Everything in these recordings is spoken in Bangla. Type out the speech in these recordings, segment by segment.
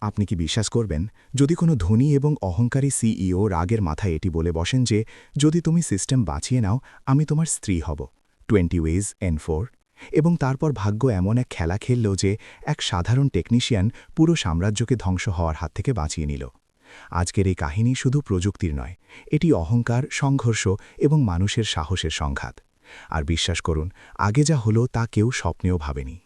আপনি কি বিশ্বাস করবেন যদি কোনো ধনী এবং অহংকারী সিইও রাগের মাথায় এটি বলে বসেন যে যদি তুমি সিস্টেম বাঁচিয়ে নাও আমি তোমার স্ত্রী হব 20 ওয়েজ N4 এবং তারপর ভাগ্য এমন এক খেলা খেলল যে এক সাধারণ টেকনিশিয়ান পুরো সাম্রাজ্যকে ধ্বংস হওয়ার হাত থেকে বাঁচিয়ে নিল। আজকের এই কাহিনী শুধু প্রযুক্তির নয়, এটি অহংকার, সংঘর্ষ এবং মানুষের সাহসের সংঘাত। আর বিশ্বাস করুন, আগে যা হলো তা কেউ স্বপ্নেও ভাবেনি।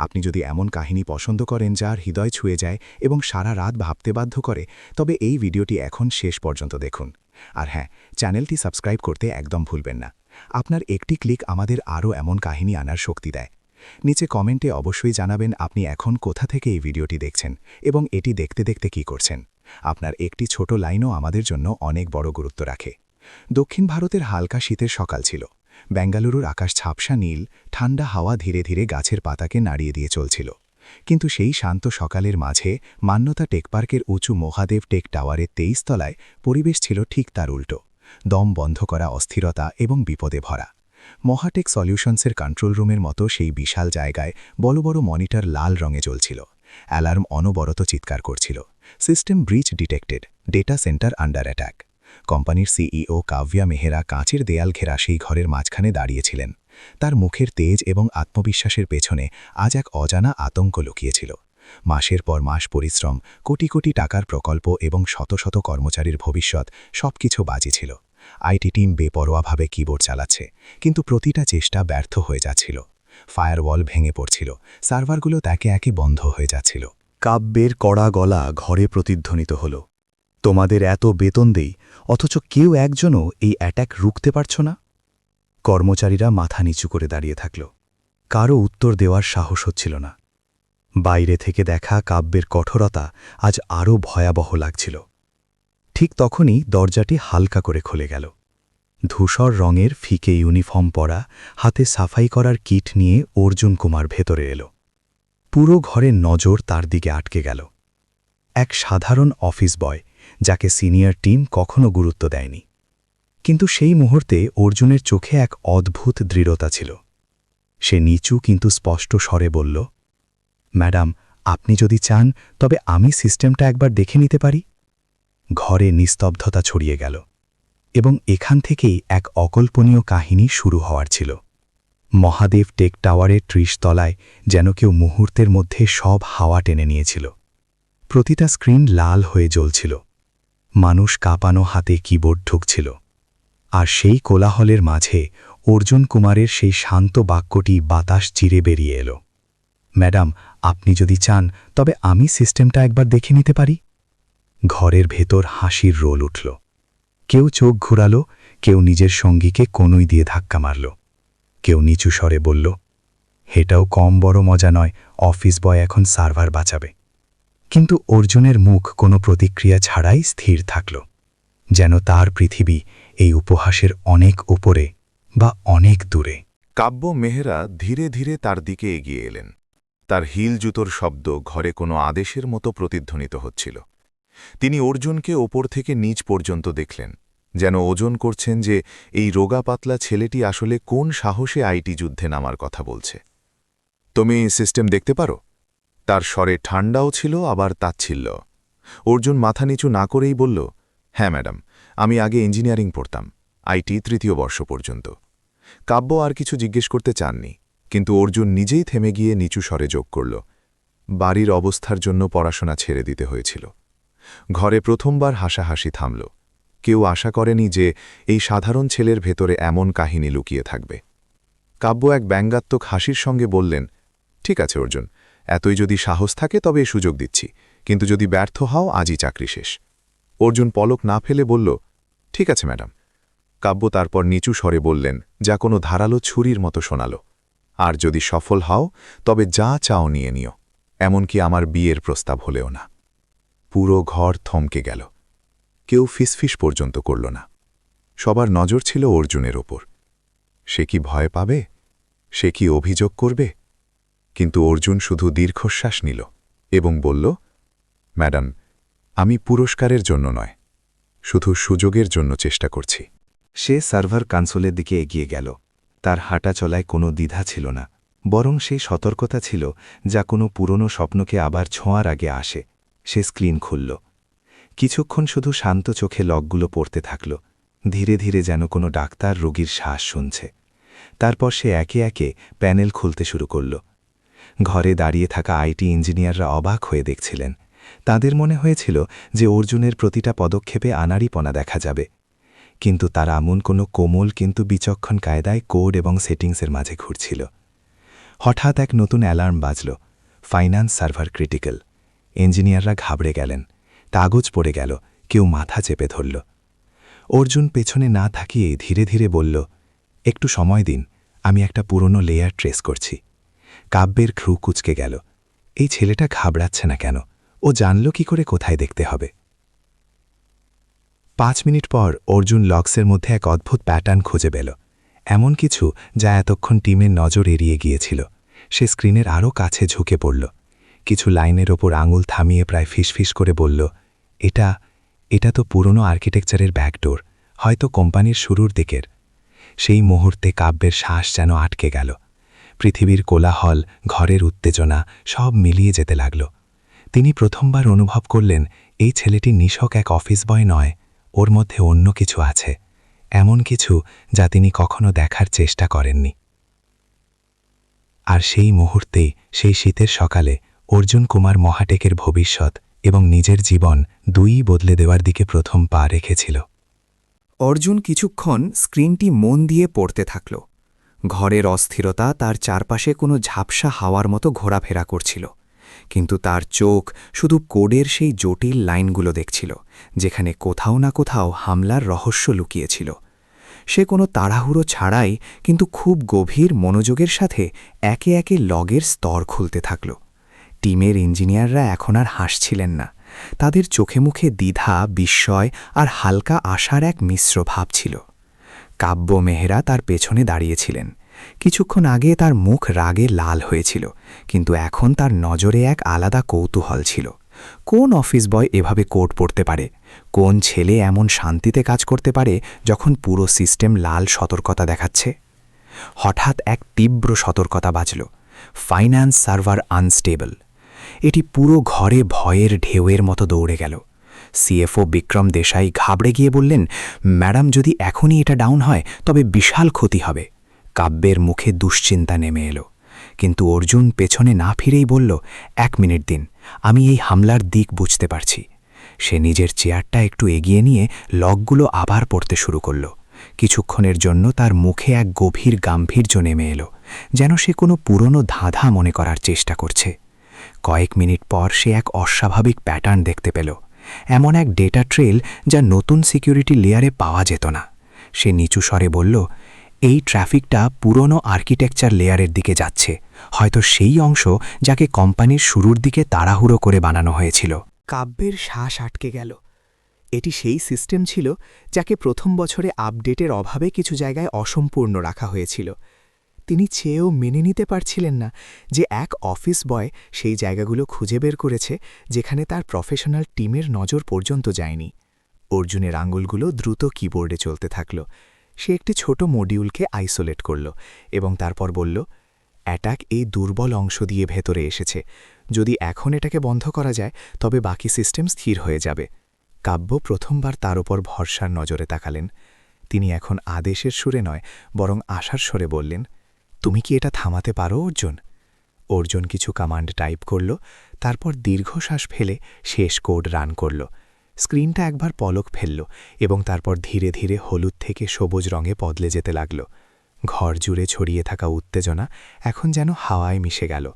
আপনি যদি এমন কাহিনী পছন্দ করেন যার হৃদয় ছুঁয়ে যায় এবং সারা রাত ভাবতে বাধ্য করে, তবে এই ভিডিওটি এখন শেষ পর্যন্ত দেখুন। আর হ্যাঁ, চ্যানেলটি সাবস্ক্রাইব করতে একদম ভুলবেন না। আপনার একটি ক্লিক আমাদের আরও এমন কাহিনী আনার শক্তি দেয়। নিচে কমেন্টে অবশ্যই জানাবেন আপনি এখন কোথা থেকে এই ভিডিওটি দেখছেন এবং এটি দেখতে দেখতে কী করছেন। আপনার একটি ছোট লাইনও আমাদের জন্য অনেক বড় গুরুত্ব রাখে। দক্ষিণ ভারতের হালকা শীতের সকাল ছিল। বেঙ্গালুরুর আকাশ ঝাপসা নীল, ঠান্ডা হাওয়া ধীরে ধীরে গাছের পাতাকে নাড়িয়ে দিয়ে চলছিল। কিন্তু সেই শান্ত সকালের মাঝে মান্যতা টেকপার্কের উঁচু মহাদেব টেক টাওয়ারের 23 তলায় পরিবেশ ছিল ঠিক তার উল্টো। দম বন্ধ করা অস্থিরতা এবং বিপদে ভরা। মহাটেক সলিউশনসের কন্ট্রোল রুমের মতো সেই বিশাল জায়গায় বড় বড় মনিটর লাল রঙে জ্বলছিল। অ্যালার্ম অনবরত চিৎকার করছিল। System breach detected, data centre under attack. কোম্পানির সিইও কাব্যা মেহরা কাঁচের দেয়াল ঘেরা সেই ঘরের মাঝখানে দাঁড়িয়েছিলেন। তার মুখের তেজ এবং আত্মবিশ্বাসের পেছনে আজ এক অজানা আতঙ্ক লুকিয়েছিল। মাসের পর মাস পরিশ্রম, কোটি কোটি টাকার প্রকল্প এবং শত শত কর্মচারীর ভবিষ্যৎ সবকিছু বাজি ছিল। আইটি টিম বেপরোয়াভাবে কিবোর্ড চালাচ্ছে, কিন্তু প্রতিটা চেষ্টা ব্যর্থ হয়ে যাচ্ছিল। ফায়ারওয়াল ভেঙে পড়ছিল, সার্ভারগুলো একে একে বন্ধ হয়ে যাচ্ছিল। কাব্যের কড়া গলা ঘরে প্রতিধ্বনিত হল। তোমাদের এত বেতন দেই, অথচ কেউ একজনও এই অ্যাটাক রুখতে পারছ না। কর্মচারীরা মাথা নিচু করে দাঁড়িয়ে থাকল। কারও উত্তর দেওয়ার সাহস হচ্ছিল না। বাইরে থেকে দেখা কাব্যের কঠোরতা আজ আরও ভয়াবহ লাগছিল। ঠিক তখনই দরজাটি হালকা করে খুলে গেল। ধূসর রঙের ফিকে ইউনিফর্ম পরা, হাতে সাফাই করার কিট নিয়ে অর্জুন কুমার ভেতরে এলো। পুরো ঘরের নজর তার দিকে আটকে গেল। এক সাধারণ অফিস বয়, যাকে সিনিয়র টিম কখনো গুরুত্ব দেয়নি। কিন্তু সেই মুহূর্তে অর্জুনের চোখে এক অদ্ভুত দৃঢ়তা ছিল। সে নিচু কিন্তু স্পষ্ট স্বরে বলল, ম্যাডাম, আপনি যদি চান তবে আমি সিস্টেমটা একবার দেখে নিতে পারি। ঘরে নিস্তব্ধতা ছড়িয়ে গেল এবং এখান থেকেই এক অকল্পনীয় কাহিনী শুরু হওয়ার ছিল। মহাদেব টেক টাওয়ারের 30 তলায় যেন কেউ মুহূর্তের মধ্যে সব হাওয়া টেনে নিয়েছিল। প্রতিটা স্ক্রিন লাল হয়ে জ্বলছিল। মানুষ কাঁপানো হাতে কিবোর্ড ঠুকছিল। আর সেই কোলাহলের মাঝে অর্জুন কুমারের সেই শান্ত বাক্যটি বাতাস চিরে বেরিয়ে এলো, ম্যাডাম, আপনি যদি চান তবে আমি সিস্টেমটা একবার দেখে নিতে পারি। ঘরের ভেতর হাসির রোল উঠল। কেউ চোখ ঘুরালো, কেউ নিজের সঙ্গীকে কনুই দিয়ে ধাক্কা মারল। কেউ নিচু স্বরে বলল, এটাও কম বড় মজা নয়, অফিস বয় এখন সার্ভার বাঁচাবে। কিন্তু অর্জুনের মুখ কোনো প্রতিক্রিয়া ছাড়াই স্থির থাকল, যেন তার পৃথিবী এই উপহাসের অনেক উপরে বা অনেক দূরে। কাব্য মেহরা ধীরে ধীরে তার দিকে এগিয়ে এলেন। তার হিল জুতোর শব্দ ঘরে কোনো আদেশের মতো প্রতিধ্বনিত হচ্ছিল। তিনি অর্জুনকে ওপর থেকে নিচ পর্যন্ত দেখলেন, যেন ওজন করছেন যে এই রোগা পাতলা ছেলেটি আসলে কোন সাহসে আইটি যুদ্ধে নামার কথা বলছে। তুমি সিস্টেম দেখতে পারো? তার স্বরে ঠান্ডাও ছিল আবার তাচ্ছিল্য। অর্জুন মাথা নিচু না করেই বলল, হ্যাঁ ম্যাডাম, আমি আগে ইঞ্জিনিয়ারিং পড়তাম, আইটি 3য় বর্ষ পর্যন্ত। কাব্য আর কিছু জিজ্ঞেস করতে চাননি, কিন্তু অর্জুন নিজেই থেমে গিয়ে নিচু স্বরে যোগ করল, বাড়ির অবস্থার জন্য পড়াশোনা ছেড়ে দিতে হয়েছিল। ঘরে প্রথমবার হাসাহাসি থামল। কেউ আশা করেনি যে এই সাধারণ ছেলের ভেতরে এমন কাহিনী লুকিয়ে থাকবে। কাব্য এক ব্যঙ্গাত্মক হাসির সঙ্গে বললেন, ঠিক আছে অর্জুন, এতই যদি সাহস থাকে তবে এ সুযোগ দিচ্ছি, কিন্তু যদি ব্যর্থ হও আজই চাকরি শেষ। অর্জুন পলক না ফেলে বলল, ঠিক আছে ম্যাডাম। কাব্য তারপর নিচু স্বরে বললেন, যা কোনো ধারালো ছুরির মতো শোনাল, আর যদি সফল হও তবে যা চাও নিয়ে নিও, এমনকি আমার বিয়ের প্রস্তাব হলেও না। পুরো ঘর থমকে গেল। কেউ ফিসফিস পর্যন্ত করল না। সবার নজর ছিল অর্জুনের ওপর। সে কি ভয় পাবে? সে কি অভিযোগ করবে? কিন্তু অর্জুন শুধু দীর্ঘশ্বাস নিল এবং বলল, ম্যাডাম, আমি পুরস্কারের জন্য নয়, শুধু সুযোগের জন্য চেষ্টা করছি। সে সার্ভার কনসোলের দিকে এগিয়ে গেল। তার হাঁটা চলায় কোনো দ্বিধা ছিল না, বরং সেই সতর্কতা ছিল যা কোনো পুরনো স্বপ্নকে আবার ছোঁয়ার আগে আসে। সে স্ক্রিন খুলল। কিছুক্ষণ শুধু শান্ত চোখে লকগুলো পড়তে থাকল, ধীরে ধীরে যেন কোনো ডাক্তার রোগীর শ্বাস শুনছে। তারপর সে একে একে প্যানেল খুলতে শুরু করল। ঘরে দাঁড়িয়ে থাকা আইটি ইঞ্জিনিয়াররা অবাক হয়ে দেখছিলেন। তাদের মনে হয়েছিল যে অর্জুনের প্রতিটা পদক্ষেপে আনাড়িপনা দেখা যাবে, কিন্তু তার এমন কোনো কোমল কিন্তু বিচক্ষণ কায়দায় কোড এবং সেটিংসের মাঝে ঘুরছিল। হঠাৎ এক নতুন অ্যালার্ম বাজল, ফাইন্যান্স সার্ভার ক্রিটিক্যাল। ইঞ্জিনিয়াররা ঘাবড়ে গেলেন, কাগজ পড়ে গেল, কেউ মাথা চেপে ধরল। অর্জুন পেছনে না থাকিয়ে ধীরে ধীরে বলল, একটু সময় দিন, আমি একটা পুরনো লেয়ার ট্রেস করছি। কাব্যের ভ্রু কুঁচকে গেল। এই ছেলেটা ঘাবড়াচ্ছে না কেন? ও জানল কি করে কোথায় দেখতে হবে? 5 মিনিট পর অর্জুন লক্সের মধ্যে এক অদ্ভুত প্যাটার্ন খুঁজে পেল, এমন কিছু যা এতক্ষণ টিমের নজর এড়িয়ে গিয়েছিল। সে স্ক্রিনের আরও কাছে ঝুঁকে পড়ল, কিছু লাইনের ওপর আঙুল থামিয়ে প্রায় ফিসফিস করে বলল, এটা তো পুরনো আর্কিটেকচারের ব্যাকডোর, হয়তো কোম্পানির শুরুর দিকের। সেই মুহূর্তে কাব্যের শ্বাস যেন আটকে গেল। পৃথিবীর কোলাহল, ঘরের উত্তেজনা সব মিলিয়ে যেতে লাগল। তিনি প্রথমবার অনুভব করলেন এই ছেলেটি নিছক এক অফিস বয় নয়, ওর মধ্যে অন্য কিছু আছে, এমন কিছু যা তিনি কখনো দেখার চেষ্টা করেননি। আর সেই মুহূর্তেই, সেই শীতের সকালে, অর্জুন কুমার মহাটেকের ভবিষ্যৎ এবং নিজের জীবন দুইই বদলে দেওয়ার দিকে প্রথম পা রেখেছিল। অর্জুন কিছুক্ষণ স্ক্রিনটি মন দিয়ে পড়তে থাকল। ঘরের অস্থিরতা তার চারপাশে কোনো ঝাপসা হাওয়ার মতো ঘোরাফেরা করছিল, কিন্তু তার চোখ শুধু কোডের সেই জটিল লাইনগুলো দেখছিল, যেখানে কোথাও না কোথাও হামলার রহস্য লুকিয়েছিল। সে কোনো তাড়াহুড়ো ছাড়াই কিন্তু খুব গভীর মনোযোগের সাথে একে একে লগের স্তর খুলতে থাকল। টিমের ইঞ্জিনিয়াররা এখন আর হাসছিলেন না, তাদের চোখে মুখে দ্বিধা, বিস্ময় আর হালকা আশার এক মিশ্র ভাব ছিল। কাব্য মেহরা তার পেছনে দাঁড়িয়েছিলেন। কিছুক্ষণ আগে তার মুখ রাগে লাল হয়েছিল, কিন্তু এখন তার নজরে এক আলাদা কৌতূহল ছিল। কোন অফিস বয় এভাবে কোড পড়তে পারে? কোন ছেলে এমন শান্তিতে কাজ করতে পারে যখন পুরো সিস্টেম লাল সতর্কতা দেখাচ্ছে? হঠাৎ এক তীব্র সতর্কতা বাজল, ফাইন্যান্স সার্ভার আনস্টেবল। এটি পুরো ঘরে ভয়ের ঢেউয়ের মতো দৌড়ে গেল। সিএফও বিক্রম দেশাই ঘাবড়ে গিয়ে বললেন, ম্যাডাম, যদি এখনই এটা ডাউন হয় তবে বিশাল ক্ষতি হবে। কাব্যের মুখে দুশ্চিন্তা নেমে এলো, কিন্তু অর্জুন পেছনে না ফিরেই বলল, 1 মিনিট দিন, আমি এই হামলার দিক বুঝতে পারছি। সে নিজের চেয়ারটা একটু এগিয়ে নিয়ে লগগুলো আবার পড়তে শুরু করল। কিছুক্ষণের জন্য তার মুখে এক গভীর গাম্ভীর্য নেমে এলো, যেন সে কোনো পুরনো ধাঁধা মনে করার চেষ্টা করছে। কয়েক মিনিট পর সে এক অস্বাভাবিক প্যাটার্ন দেখতে পেল, এমন এক ডেটা ট্রেল যা নতুন সিকিউরিটি লেয়ারে পাওয়া যেত না। সে নিচু স্বরে বলল, এই ট্রাফিকটা পুরনো আর্কিটেকচার লেয়ারের দিকে যাচ্ছে, হয়তো সেই অংশ যাকে কোম্পানির শুরুর দিকে তাড়াহুড়ো করে বানানো হয়েছিল। কাব্যের শ্বাস আটকে গেল। এটি সেই সিস্টেম ছিল যাকে প্রথম বছরে আপডেটের অভাবে কিছু জায়গায় অসম্পূর্ণ রাখা হয়েছিল। তিনি চেয়েও মেনে নিতে পারছিলেন না যে এক অফিস বয় সেই জায়গাগুলো খুঁজে বের করেছে যেখানে তার প্রফেশনাল টিমের নজর পর্যন্ত যায়নি। অর্জুনের আঙুলগুলো দ্রুত কিবোর্ডে চলতে থাকল। সে একটি ছোট মডিউলকে আইসোলেট করল এবং তারপর বলল, অ্যাটাক এই দুর্বল অংশ দিয়ে ভেতরে এসেছে। যদি এখন এটাকে বন্ধ করা যায় তবে বাকি সিস্টেম স্থির হয়ে যাবে। কাব্য প্রথমবার তার উপর ভরসার নজরে তাকালেন। তিনি এখন আদেশের সুরে নয়, বরং আশার স্বরে বললেন, তুমি কি এটা থামাতে পারো অর্জুন? অর্জুন কিছু কমান্ড টাইপ করল, তারপর দীর্ঘশ্বাস ফেলে শেষ কোড রান করল। স্ক্রিনটা একবার পলক ফেলল এবং তারপর ধীরে ধীরে হলুদ থেকে সবুজ রঙে বদলে যেতে লাগল। ঘর জুড়ে ছড়িয়ে থাকা উত্তেজনা এখন যেন হাওয়ায় মিশে গেল।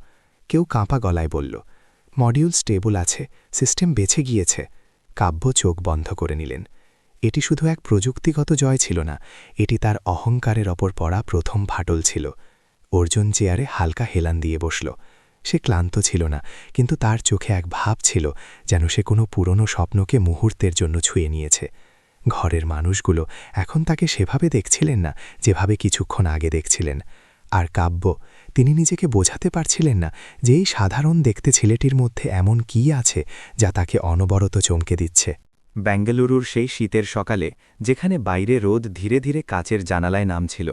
কেউ কাঁপা গলায় বলল, মডিউল স্টেবল আছে, সিস্টেম বেঁচে গিয়েছে। কাব্য চোখ বন্ধ করে নিলেন। এটি শুধু এক প্রযুক্তিগত জয় ছিল না, এটি তার অহংকারের ওপর পড়া প্রথম ফাটল ছিল। অর্জুন চেয়ারে হালকা হেলান দিয়ে বসল। সে ক্লান্ত ছিল না, কিন্তু তার চোখে এক ভাব ছিল, যেন সে কোনো পুরনো স্বপ্নকে মুহূর্তের জন্য ছুঁয়ে নিয়েছে। ঘরের মানুষগুলো এখন তাকে সেভাবে দেখছিলেন না যেভাবে কিছুক্ষণ আগে দেখছিলেন। আর কাব্য, তিনি নিজেকে বোঝাতে পারছিলেন না যে এই সাধারণ দেখতে ছেলেটির মধ্যে এমন কী আছে যা তাকে অনবরত চমকে দিচ্ছে। বেঙ্গালুরুর সেই শীতের সকালে, যেখানে বাইরে রোদ ধীরে ধীরে কাচের জানালায় নামছিল,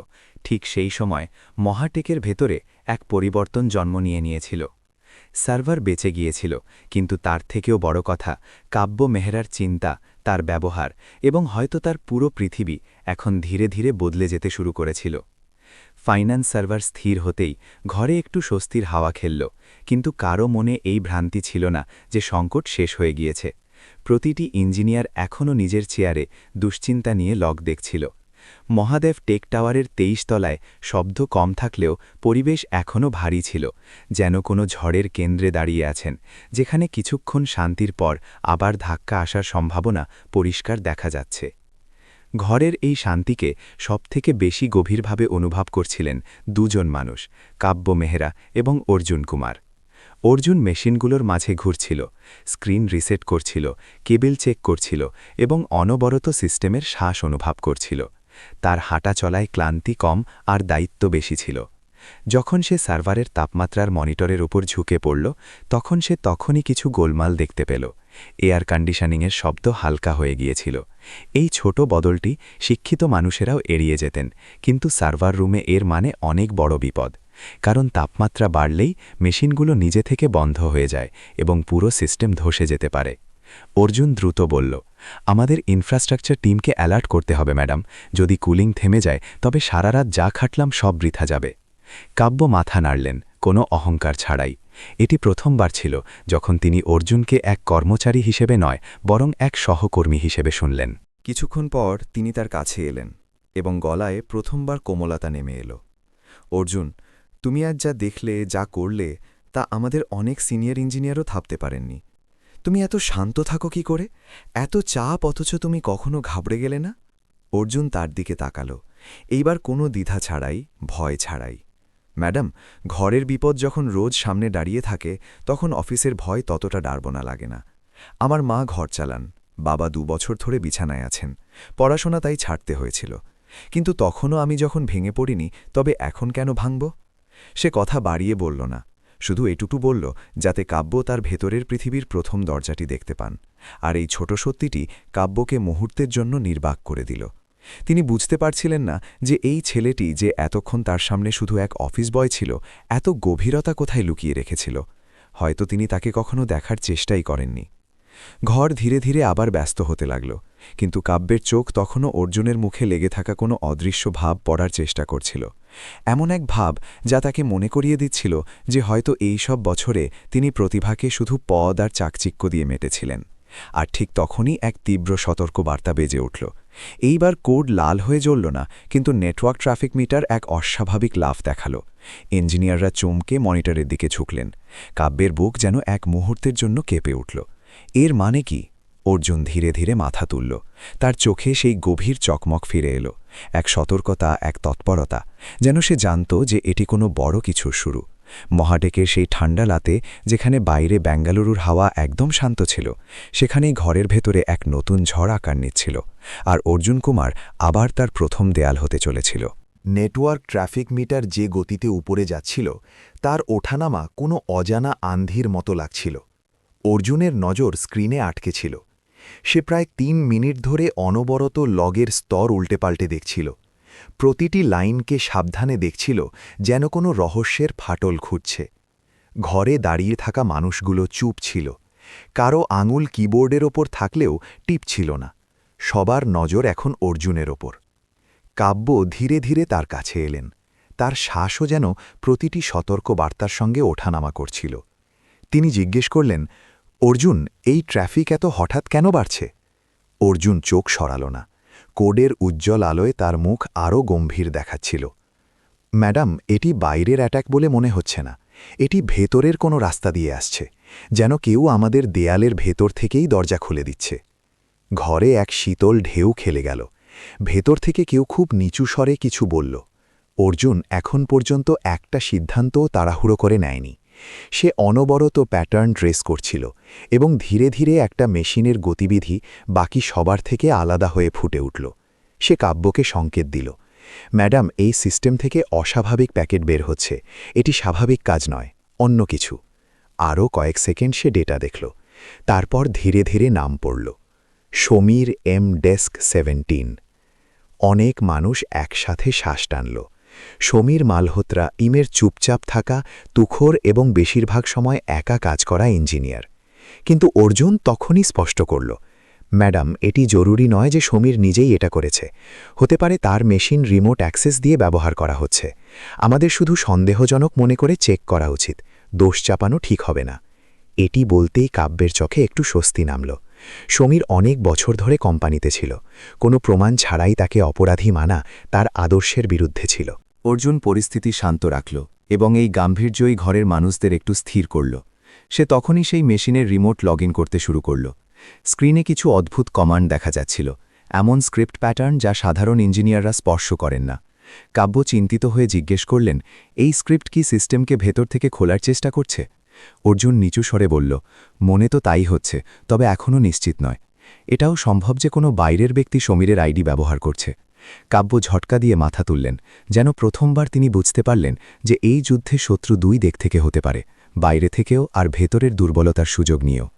ঠিক সেই সময় মহাটেকের ভেতরে এক পরিবর্তন জন্ম নিয়েছিল। সার্ভার বেঁচে গিয়েছিল, কিন্তু তার থেকেও বড় কথা, কাব্য মেহরার চিন্তা, তার ব্যবহার এবং হয়তো তার পুরো পৃথিবী এখন ধীরে ধীরে বদলে যেতে শুরু করেছিল। ফাইন্যান্স সার্ভার স্থির হতেই ঘরে একটু স্বস্তির হাওয়া খেলল, কিন্তু কারও মনে এই ভ্রান্তি ছিল না যে সংকট শেষ হয়ে গিয়েছে। প্রতিটি ইঞ্জিনিয়ার এখনও নিজের চেয়ারে দুশ্চিন্তা নিয়ে লগ দেখছিল। মহাদেব টেক টাওয়ারের 23 তলায় শব্দ কম থাকলেও পরিবেশ এখনও ভারী ছিল, যেন কোনো ঝড়ের কেন্দ্রে দাঁড়িয়ে আছেন, যেখানে কিছুক্ষণ শান্তির পর আবার ধাক্কা আসার সম্ভাবনা পরিষ্কার দেখা যাচ্ছে। ঘরের এই শান্তিকে সবথেকে বেশি গভীরভাবে অনুভব করছিলেন দুজন মানুষ, কাব্য মেহরা এবং অর্জুন কুমার। অর্জুন মেশিনগুলোর মাঝে ঘুরছিল, স্ক্রিন রিসেট করছিল, কেবল চেক করছিল এবং অনবরত সিস্টেমের শ্বাস অনুভব করছিল। তার হাঁটা চলায় ক্লান্তি কম আর দায়িত্ব বেশি ছিল। যখন সে সার্ভারের তাপমাত্রার মনিটরের উপর ঝুঁকে পড়ল, তখন সে তখনই কিছু গোলমাল দেখতে পেল। এয়ার কন্ডিশনিংয়ের শব্দ হালকা হয়ে গিয়েছিল। এই ছোট বদলটি শিক্ষিত মানুষেরাও এড়িয়ে যেতেন, কিন্তু সার্ভার রুমে এর মানে অনেক বড় বিপদ। কারণ তাপমাত্রা বাড়লেই মেশিনগুলো নিজে থেকে বন্ধ হয়ে যায় এবং পুরো সিস্টেম ধসে যেতে পারে। অর্জুন দ্রুত বলল, আমাদের ইনফ্রাস্ট্রাকচার টিমকে অ্যালার্ট করতে হবে ম্যাডাম। যদি কুলিং থেমে যায় তবে সারা রাত যা খাটলাম সব বৃথা যাবে। কাব্য মাথা নাড়লেন, কোনো অহংকার ছাড়াই। এটি প্রথমবার ছিল যখন তিনি অর্জুনকে এক কর্মচারী হিসেবে নয়, বরং এক সহকর্মী হিসেবে শুনলেন। কিছুক্ষণ পর তিনি তার কাছে এলেন এবং গলায় প্রথমবার কোমলতা নেমে এলো। অর্জুন, তুমি আজ যা দেখলে, যা করলে, তা আমাদের অনেক সিনিয়র ইঞ্জিনিয়ারও ভাবতে পারেননি। তুমি এত শান্ত থাকো কি করে? এত চাপ, অথচ তুমি কখনো ঘাবড়ে গেলে না? অর্জুন তার দিকে তাকালো, এইবার কোনো দ্বিধা ছাড়াই, ভয় ছাড়াই। ম্যাডাম, ঘরের বিপদ যখন রোজ সামনে দাঁড়িয়ে থাকে, তখন অফিসের ভয় ততটা ডারবোনা লাগে না। আমার মা ঘর চালান, বাবা 2 বছর ধরে বিছানায় আছেন, পড়াশোনা তাই ছাড়তে হয়েছিল। কিন্তু তখনও আমি যখন ভেঙে পড়িনি, তবে এখন কেন ভাঙব? সে কথা বাড়িয়ে বলল না, শুধু এটুকু বলল যাতে কাব্য তার ভেতরের পৃথিবীর প্রথম দরজাটি দেখতে পান। আর এই ছোট সত্যিটি কাব্যকে মুহূর্তের জন্য নির্বাক করে দিল। তিনি বুঝতে পারছিলেন না যে এই ছেলেটি, যে এতক্ষণ তার সামনে শুধু এক অফিস বয় ছিল, এত গভীরতা কোথায় লুকিয়ে রেখেছিল। হয়তো তিনি তাকে কখনো দেখার চেষ্টাই করেননি। ঘর ধীরে ধীরে আবার ব্যস্ত হতে লাগল, কিন্তু কাব্যের চোখ তখনও অর্জুনের মুখে লেগে থাকা কোনো অদৃশ্য ভাব পড়ার চেষ্টা করছিল। এমন এক ভাব যা তাকে মনে করিয়ে দিচ্ছিল যে হয়তো এই সব বছরে তিনি প্রতিভাকে শুধু পদ আর চাকচিক্য দিয়ে মেটেছিলেন। আর ঠিক তখনই এক তীব্র সতর্ক বার্তা বেজে উঠল। এইবার কোড লাল হয়ে জ্বলল না, কিন্তু নেটওয়ার্ক ট্রাফিক মিটার এক অস্বাভাবিক লাফ দেখাল। ইঞ্জিনিয়াররা চমকে মনিটরের দিকে ঝুঁকলেন। কাব্যের বুক যেন এক মুহূর্তের জন্য কেঁপে উঠল। এর মানে কি? অর্জুন ধীরে ধীরে মাথা তুলল। তার চোখে সেই গভীর চকমক ফিরে এলো, এক সতর্কতা, এক তৎপরতা, যেন সে জানত যে এটি কোনো বড় কিছুর শুরু। মহাডেকের সেই ঠান্ডা রাতে, যেখানে বাইরে বেঙ্গালুরুর হাওয়া একদম শান্ত ছিল, সেখানেই ঘরের ভেতরে এক নতুন ঝড় আকার নিচ্ছিল। আর অর্জুন কুমার আবার তার প্রথম দেয়াল হতে চলেছিল। নেটওয়ার্ক ট্রাফিক মিটার যে গতিতে উপরে যাচ্ছিল, তার ওঠানামা কোনো অজানা আন্ধির মতো লাগছিল। অর্জুনের নজর স্ক্রিনে আটকে ছিল। সে প্রায় 3 মিনিট ধরে অনবরত লগের স্তর উল্টেপাল্টে দেখছিল। প্রতিটি লাইনকে সাবধানে দেখছিল, যেন কোনো রহস্যের ফাটল খুঁজছে। ঘরে দাঁড়িয়ে থাকা মানুষগুলো চুপ ছিল। কারো আঙুল কিবোর্ডের ওপর থাকলেও টিপছিল না। সবার নজর এখন অর্জুনের ওপর। কাব্য ধীরে ধীরে তার কাছে এলেন। তার শ্বাসও যেন প্রতিটি সতর্ক বার্তার সঙ্গে ওঠানামা করছিল। তিনি জিজ্ঞেস করলেন, অর্জুন, এই ট্রাফিক এত হঠাৎ কেন বাড়ছে? অর্জুন চোখ সরাল না। কোডের উজ্জ্বল আলোয় তার মুখ আরও গম্ভীর দেখাচ্ছিল। ম্যাডাম, এটি বাইরের অ্যাটাক বলে মনে হচ্ছে না। এটি ভেতরের কোনো রাস্তা দিয়ে আসছে, যেন কেউ আমাদের দেয়ালের ভেতর থেকেই দরজা খুলে দিচ্ছে। ঘরে এক শীতল ঢেউ খেলে গেল। ভেতর থেকে কেউ খুব নিচু স্বরে কিছু বলল। অর্জুন এখন পর্যন্ত একটা সিদ্ধান্তও তাড়াহুড়ো করে নেয়নি। সে অনবরত প্যাটার্ন ট্রেস করছিল এবং ধীরে ধীরে একটা মেশিনের গতিবিধি বাকি সবার থেকে আলাদা হয়ে ফুটে উঠল। সে কাব্যকে সংকেত দিল, ম্যাডাম, এই সিস্টেম থেকে অস্বাভাবিক প্যাকেট বের হচ্ছে। এটি স্বাভাবিক কাজ নয়, অন্য কিছু। আরও কয়েক সেকেন্ড সে ডেটা দেখল। তারপর ধীরে ধীরে নাম পড়ল, সমীর এম ডেস্ক 17। অনেক মানুষ একসাথে শ্বাস টানল। সমীর মালহোত্রা ইমের চুপচাপ থাকা, তুখোর এবং বেশিরভাগ সময় একা কাজ করা ইঞ্জিনিয়ার। কিন্তু অর্জুন তখনই স্পষ্ট করল, ম্যাডাম, এটি জরুরি নয় যে সমীর নিজেই এটা করেছে। হতে পারে তার মেশিন রিমোট অ্যাক্সেস দিয়ে ব্যবহার করা হচ্ছে। আমাদের শুধু সন্দেহজনক মনে করে চেক করা উচিত, দোষ চাপানো ঠিক হবে না। এটি বলতেই কাব্যের চোখে একটু স্বস্তি নামল। সমীর অনেক বছর ধরে কোম্পানিতে ছিল, কোনো প্রমাণ ছাড়াই তাকে অপরাধী মানা তার আদর্শের বিরুদ্ধে ছিল। অর্জুন পরিস্থিতি শান্ত রাখল এবং এই গাম্ভীর্যই ঘরের মানুষদের একটু স্থির করল। সে তখনই সেই মেশিনের রিমোট লগ করতে শুরু করল। স্ক্রিনে কিছু অদ্ভুত কমান্ড দেখা যাচ্ছিল, এমন স্ক্রিপ্ট প্যাটার্ন যা সাধারণ ইঞ্জিনিয়াররা স্পর্শ করেন না। কাব্য চিন্তিত হয়ে জিজ্ঞেস করলেন, এই স্ক্রিপ্ট কি সিস্টেমকে ভেতর থেকে খোলার চেষ্টা করছে? অর্জুন নিচু স্বরে বলল, মনে তো তাই হচ্ছে, তবে এখনও নিশ্চিত নয়। এটাও সম্ভব যে কোনো বাইরের ব্যক্তি সমীরের আইডি ব্যবহার করছে। কাব্য ঝটকা দিয়ে মাথা তুললেন, যেন প্রথমবার তিনি বুঝতে পারলেন যে এই যুদ্ধে শত্রু দুই দিক থেকে হতে পারে, বাইরে থেকেও আর ভেতরের দুর্বলতার সুযোগ নিয়েও।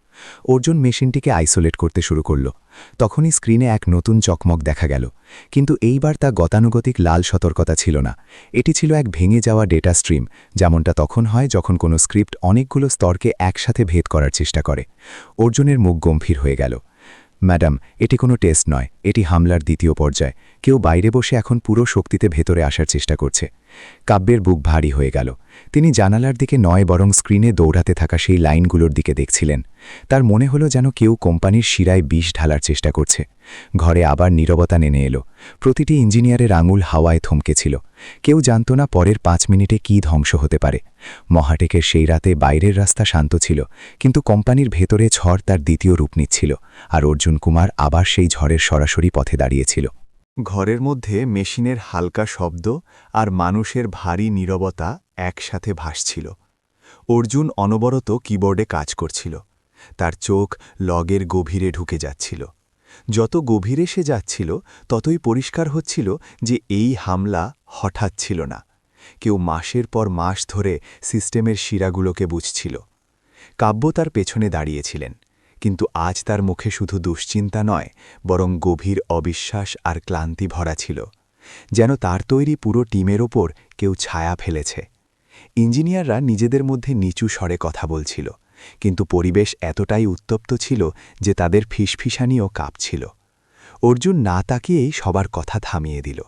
অর্জুন মেশিনটিকে আইসোলেট করতে শুরু করল। তখনই স্ক্রিনে এক নতুন চকমক দেখা গেল, কিন্তু এইবার তা গতানুগতিক লাল সতর্কতা ছিল না। এটি ছিল এক ভেঙে যাওয়া ডেটা স্ট্রিম, যেমনটা তখন হয় যখন কোনো স্ক্রিপ্ট অনেকগুলো স্তরকে একসাথে ভেদ করার চেষ্টা করে। অর্জুনের মুখ গম্ভীর হয়ে গেল। ম্যাডাম, এটি কোনো টেস্ট নয়, এটি হামলার দ্বিতীয় পর্যায়। কেউ বাইরে বসে এখন পুরো শক্তিতে ভেতরে আসার চেষ্টা করছে। কাব্যের বুক ভারী হয়ে গেল। তিনি জানালার দিকে নয় বরং স্ক্রিনে দৌড়াতে থাকা সেই লাইনগুলোর দিকে দেখছিলেন। তার মনে হলো যেন কেউ কোম্পানির শিরায় বিষ ঢালার চেষ্টা করছে। ঘরে আবার নীরবতা নেমে এলো। প্রতিটি ইঞ্জিনিয়ারের আঙুল হাওয়ায় থমকেছিল। কেউ জানত না পরের 5 মিনিটে কী ধ্বংস হতে পারে। মহাটেকের সেই রাতে বাইরের রাস্তা শান্ত ছিল, কিন্তু কোম্পানির ভেতরে ঝড় তার দ্বিতীয় রূপ নিচ্ছিল, আর অর্জুন কুমার আবার সেই ঝড়ের সরাসরি পথে দাঁড়িয়েছিল। ঘরের মধ্যে মেশিনের হালকা শব্দ আর মানুষের ভারী নীরবতা একসাথে ভাসছিল। অর্জুন অনবরত কিবোর্ডে কাজ করছিল। তার চোখ লগের গভীরে ঢুকে যাচ্ছিল। যত গভীরে সে যাচ্ছিল ততই পরিষ্কার হচ্ছিল যে এই হামলা হঠাৎ ছিল না। কেউ মাসের পর মাস ধরে সিস্টেমের শিরাগুলোকে বুঝছিল। কাব্য তার পেছনে দাঁড়িয়েছিলেন, কিন্তু আজ তার মুখে শুধু দুশ্চিন্তা নয়, বরং গভীর অবিশ্বাস আর ক্লান্তি ভরা ছিল। যেন তার তৈরি পুরো টিমের ওপর কেউ ছায়া ফেলেছে। ইঞ্জিনিয়াররা নিজেদের মধ্যে নিচু স্বরে কথা বলছিল, কিন্তু পরিবেশ এতটাই উত্তপ্ত ছিল যে তাদের ফিসফিসানিও কাঁপছিল। অর্জুন না তাকিয়েই সবার কথা থামিয়ে দিল।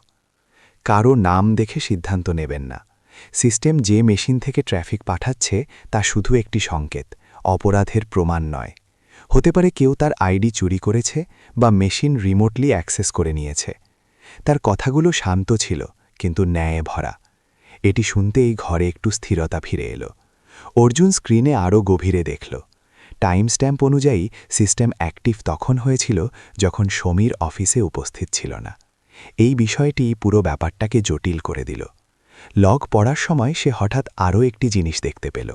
কারো নাম দেখে সিদ্ধান্ত নেবেন না। সিস্টেম যে মেশিন থেকে ট্র্যাফিক পাঠাচ্ছে তা শুধু একটি সংকেত, অপরাধের প্রমাণ নয়। হতে পারে কেউ তার আইডি চুরি করেছে বা মেশিন রিমোটলি অ্যাক্সেস করে নিয়েছে। তার কথাগুলো শান্ত ছিল, কিন্তু ন্যায়ে ভরা। এটি শুনতেই ঘরে একটু স্থিরতা ফিরে এলো। অর্জুন স্ক্রিনে আরও গভীরে দেখল। টাইম স্ট্যাম্প অনুযায়ী সিস্টেম অ্যাক্টিভ তখন হয়েছিল যখন সমীর অফিসে উপস্থিত ছিল না। এই বিষয়টি পুরো ব্যাপারটাকে জটিল করে দিল। লগ পড়ার সময় সে হঠাৎ আরও একটি জিনিস দেখতে পেল।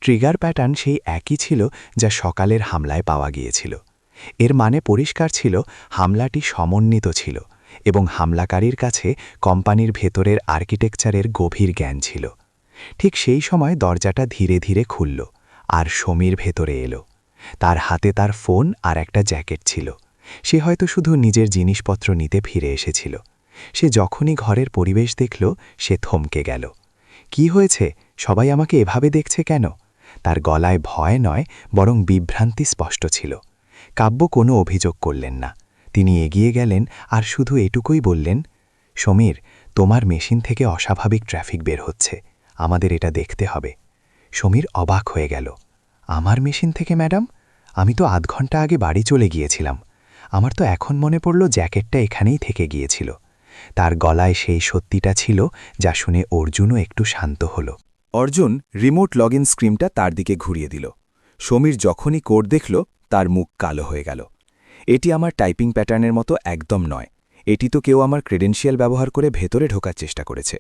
ট্রিগার প্যাটার্ন সেই একই ছিল যা সকালের হামলায় পাওয়া গিয়েছিল। এর মানে পরিষ্কার ছিল, হামলাটি সমন্বিত ছিল এবং হামলাকারীর কাছে কোম্পানির ভেতরের আর্কিটেকচারের গভীর জ্ঞান ছিল। ঠিক সেই সময় দরজাটা ধীরে ধীরে খুলল, আর সমীর ভেতরে এলো। তার হাতে তার ফোন আর একটা জ্যাকেট ছিল। সে হয়তো শুধু নিজের জিনিসপত্র নিতে ফিরে এসেছিল। সে যখনই ঘরের পরিবেশ দেখল, সে থমকে গেল। কি হয়েছে? সবাই আমাকে এভাবে দেখছে কেন? তার গলায় ভয় নয়, বরং বিভ্রান্তি স্পষ্ট ছিল। কাব্য কোনো অভিযোগ করলেন না। তিনি এগিয়ে গেলেন আর শুধু এটুকুই বললেন, সমীর, তোমার মেশিন থেকে অস্বাভাবিক ট্র্যাফিক বের হচ্ছে, আমাদের এটা দেখতে হবে। সমীর অবাক হয়ে গেল। আমার মেশিন থেকে ম্যাডাম? আমি তো আধ ঘন্টা আগে বাড়ি চলে গিয়েছিলাম। আমার তো এখন মনে পড়ল জ্যাকেটটা এখানেই থেকে গিয়েছিল। তার গলায় সেই সত্যিটা ছিল, যা শুনে অর্জুনও একটু শান্ত হল। অর্জুন রিমোট লগ স্ক্রিনটা তার দিকে ঘুরিয়ে দিল। সমীর যখনই কোড দেখল, তার মুখ কালো হয়ে গেল। এটি আমার টাইপিং প্যাটার্নের মতো একদম নয়। এটি তো কেউ আমার ক্রেডেনশিয়াল ব্যবহার করে ভেতরে ঢোকার চেষ্টা করেছে।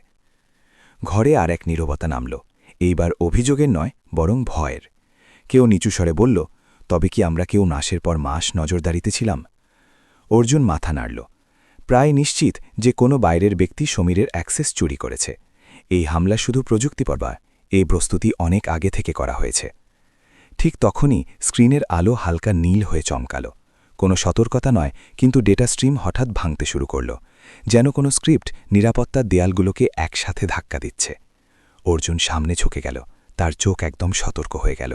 ঘরে আর এক নীরবতা নামল। এইবার অভিযোগের নয়, বরং ভয়ের। কেউ নিচু স্বরে বলল, তবে কি আমরা কেউ মাসের পর মাস নজরদারিতে ছিলাম? অর্জুন মাথা নাড়ল। প্রায় নিশ্চিত যে কোনো বাইরের ব্যক্তি সমীরের অ্যাক্সেস চুরি করেছে। এই হামলা শুধু প্রযুক্তিপর্বা, এই প্রস্তুতি অনেক আগে থেকে করা হয়েছে। ঠিক তখনই স্ক্রিনের আলো হালকা নীল হয়ে চমকাল। কোনো সতর্কতা নয়, কিন্তু ডেটা স্ট্রিম হঠাৎ ভাঙতে শুরু করল, যেন কোনো স্ক্রিপ্ট নিরাপত্তার দেয়ালগুলোকে একসাথে ধাক্কা দিচ্ছে। অর্জুন সামনে ঝুঁকে গেল, তার চোখ একদম সতর্ক হয়ে গেল।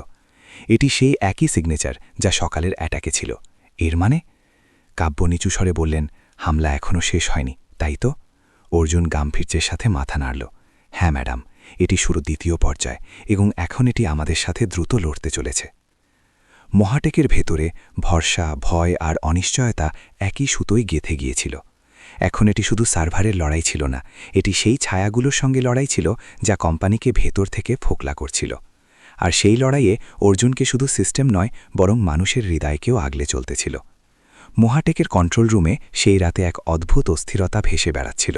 এটি সেই একই সিগনেচার যা সকালের অ্যাটাকে ছিল। এর মানে? কাব্য নিচু স্বরে বললেন, হামলা এখনও শেষ হয়নি, তাই তো? অর্জুন গাম্ভীর্যের সাথে মাথা নাড়ল। হ্যাঁ ম্যাডাম, এটি শুরু দ্বিতীয় পর্যায়, এবং এখন এটি আমাদের সাথে দ্রুত লড়তে চলেছে। মহাটেকের ভেতরে ভরসা, ভয় আর অনিশ্চয়তা একই সুতোয় গেঁথে গিয়েছিল। এখন এটি শুধু সার্ভারের লড়াই ছিল না, এটি সেই ছায়াগুলোর সঙ্গে লড়াই ছিল যা কোম্পানিকে ভেতর থেকে ফোকলা করছিল। আর সেই লড়াইয়ে অর্জুনকে শুধু সিস্টেম নয়, বরং মানুষের হৃদয়কেও আগলে চলতেছিল। মহাটেকের কন্ট্রোল রুমে সেই রাতে এক অদ্ভুত অস্থিরতা ভেসে বেড়াচ্ছিল।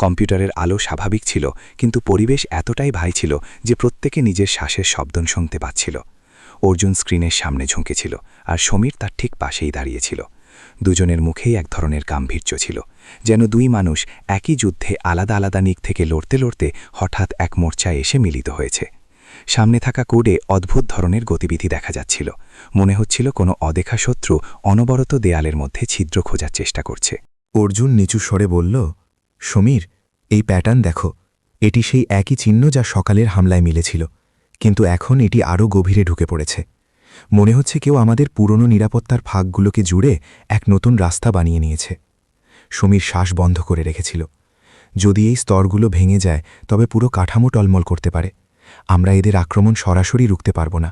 কম্পিউটারের আলো স্বাভাবিক ছিল, কিন্তু পরিবেশ এতটাই ভাই ছিল যে প্রত্যেকে নিজের শ্বাসের শব্দ শুনতে পাচ্ছিল। অর্জুন স্ক্রিনের সামনে ঝুঁকেছিল, আর সমীর তার ঠিক পাশেই দাঁড়িয়েছিল। দুজনের মুখেই এক ধরনের গাম্ভীর্য ছিল, যেন দুই মানুষ একই যুদ্ধে আলাদা আলাদা দিক থেকে লড়তে লড়তে হঠাৎ এক মোর্চায় এসে মিলিত হয়েছে। সামনে থাকা কোডে অদ্ভুত ধরনের গতিবিধি দেখা যাচ্ছিল। মনে হচ্ছিল কোনো অদেখা শত্রু অনবরত দেয়ালের মধ্যে ছিদ্র খোঁজার চেষ্টা করছে। অর্জুন নিচু স্বরে বলল, সমীর, এই প্যাটার্ন দেখো, এটি সেই একই চিহ্ন যা সকালের হামলায় মিলেছিল, কিন্তু এখন এটি আরও গভীরে ঢুকে পড়েছে। মনে হচ্ছে কেউ আমাদের পুরনো নিরাপত্তার ফাঁকগুলোকে জুড়ে এক নতুন রাস্তা বানিয়ে নিয়েছে। সমীর শ্বাস বন্ধ করে রেখেছিল। যদি এই স্তরগুলো ভেঙে যায়, তবে পুরো কাঠামো টলমল করতে পারে। আমরা এদের আক্রমণ সরাসরি রুখতে পারব না,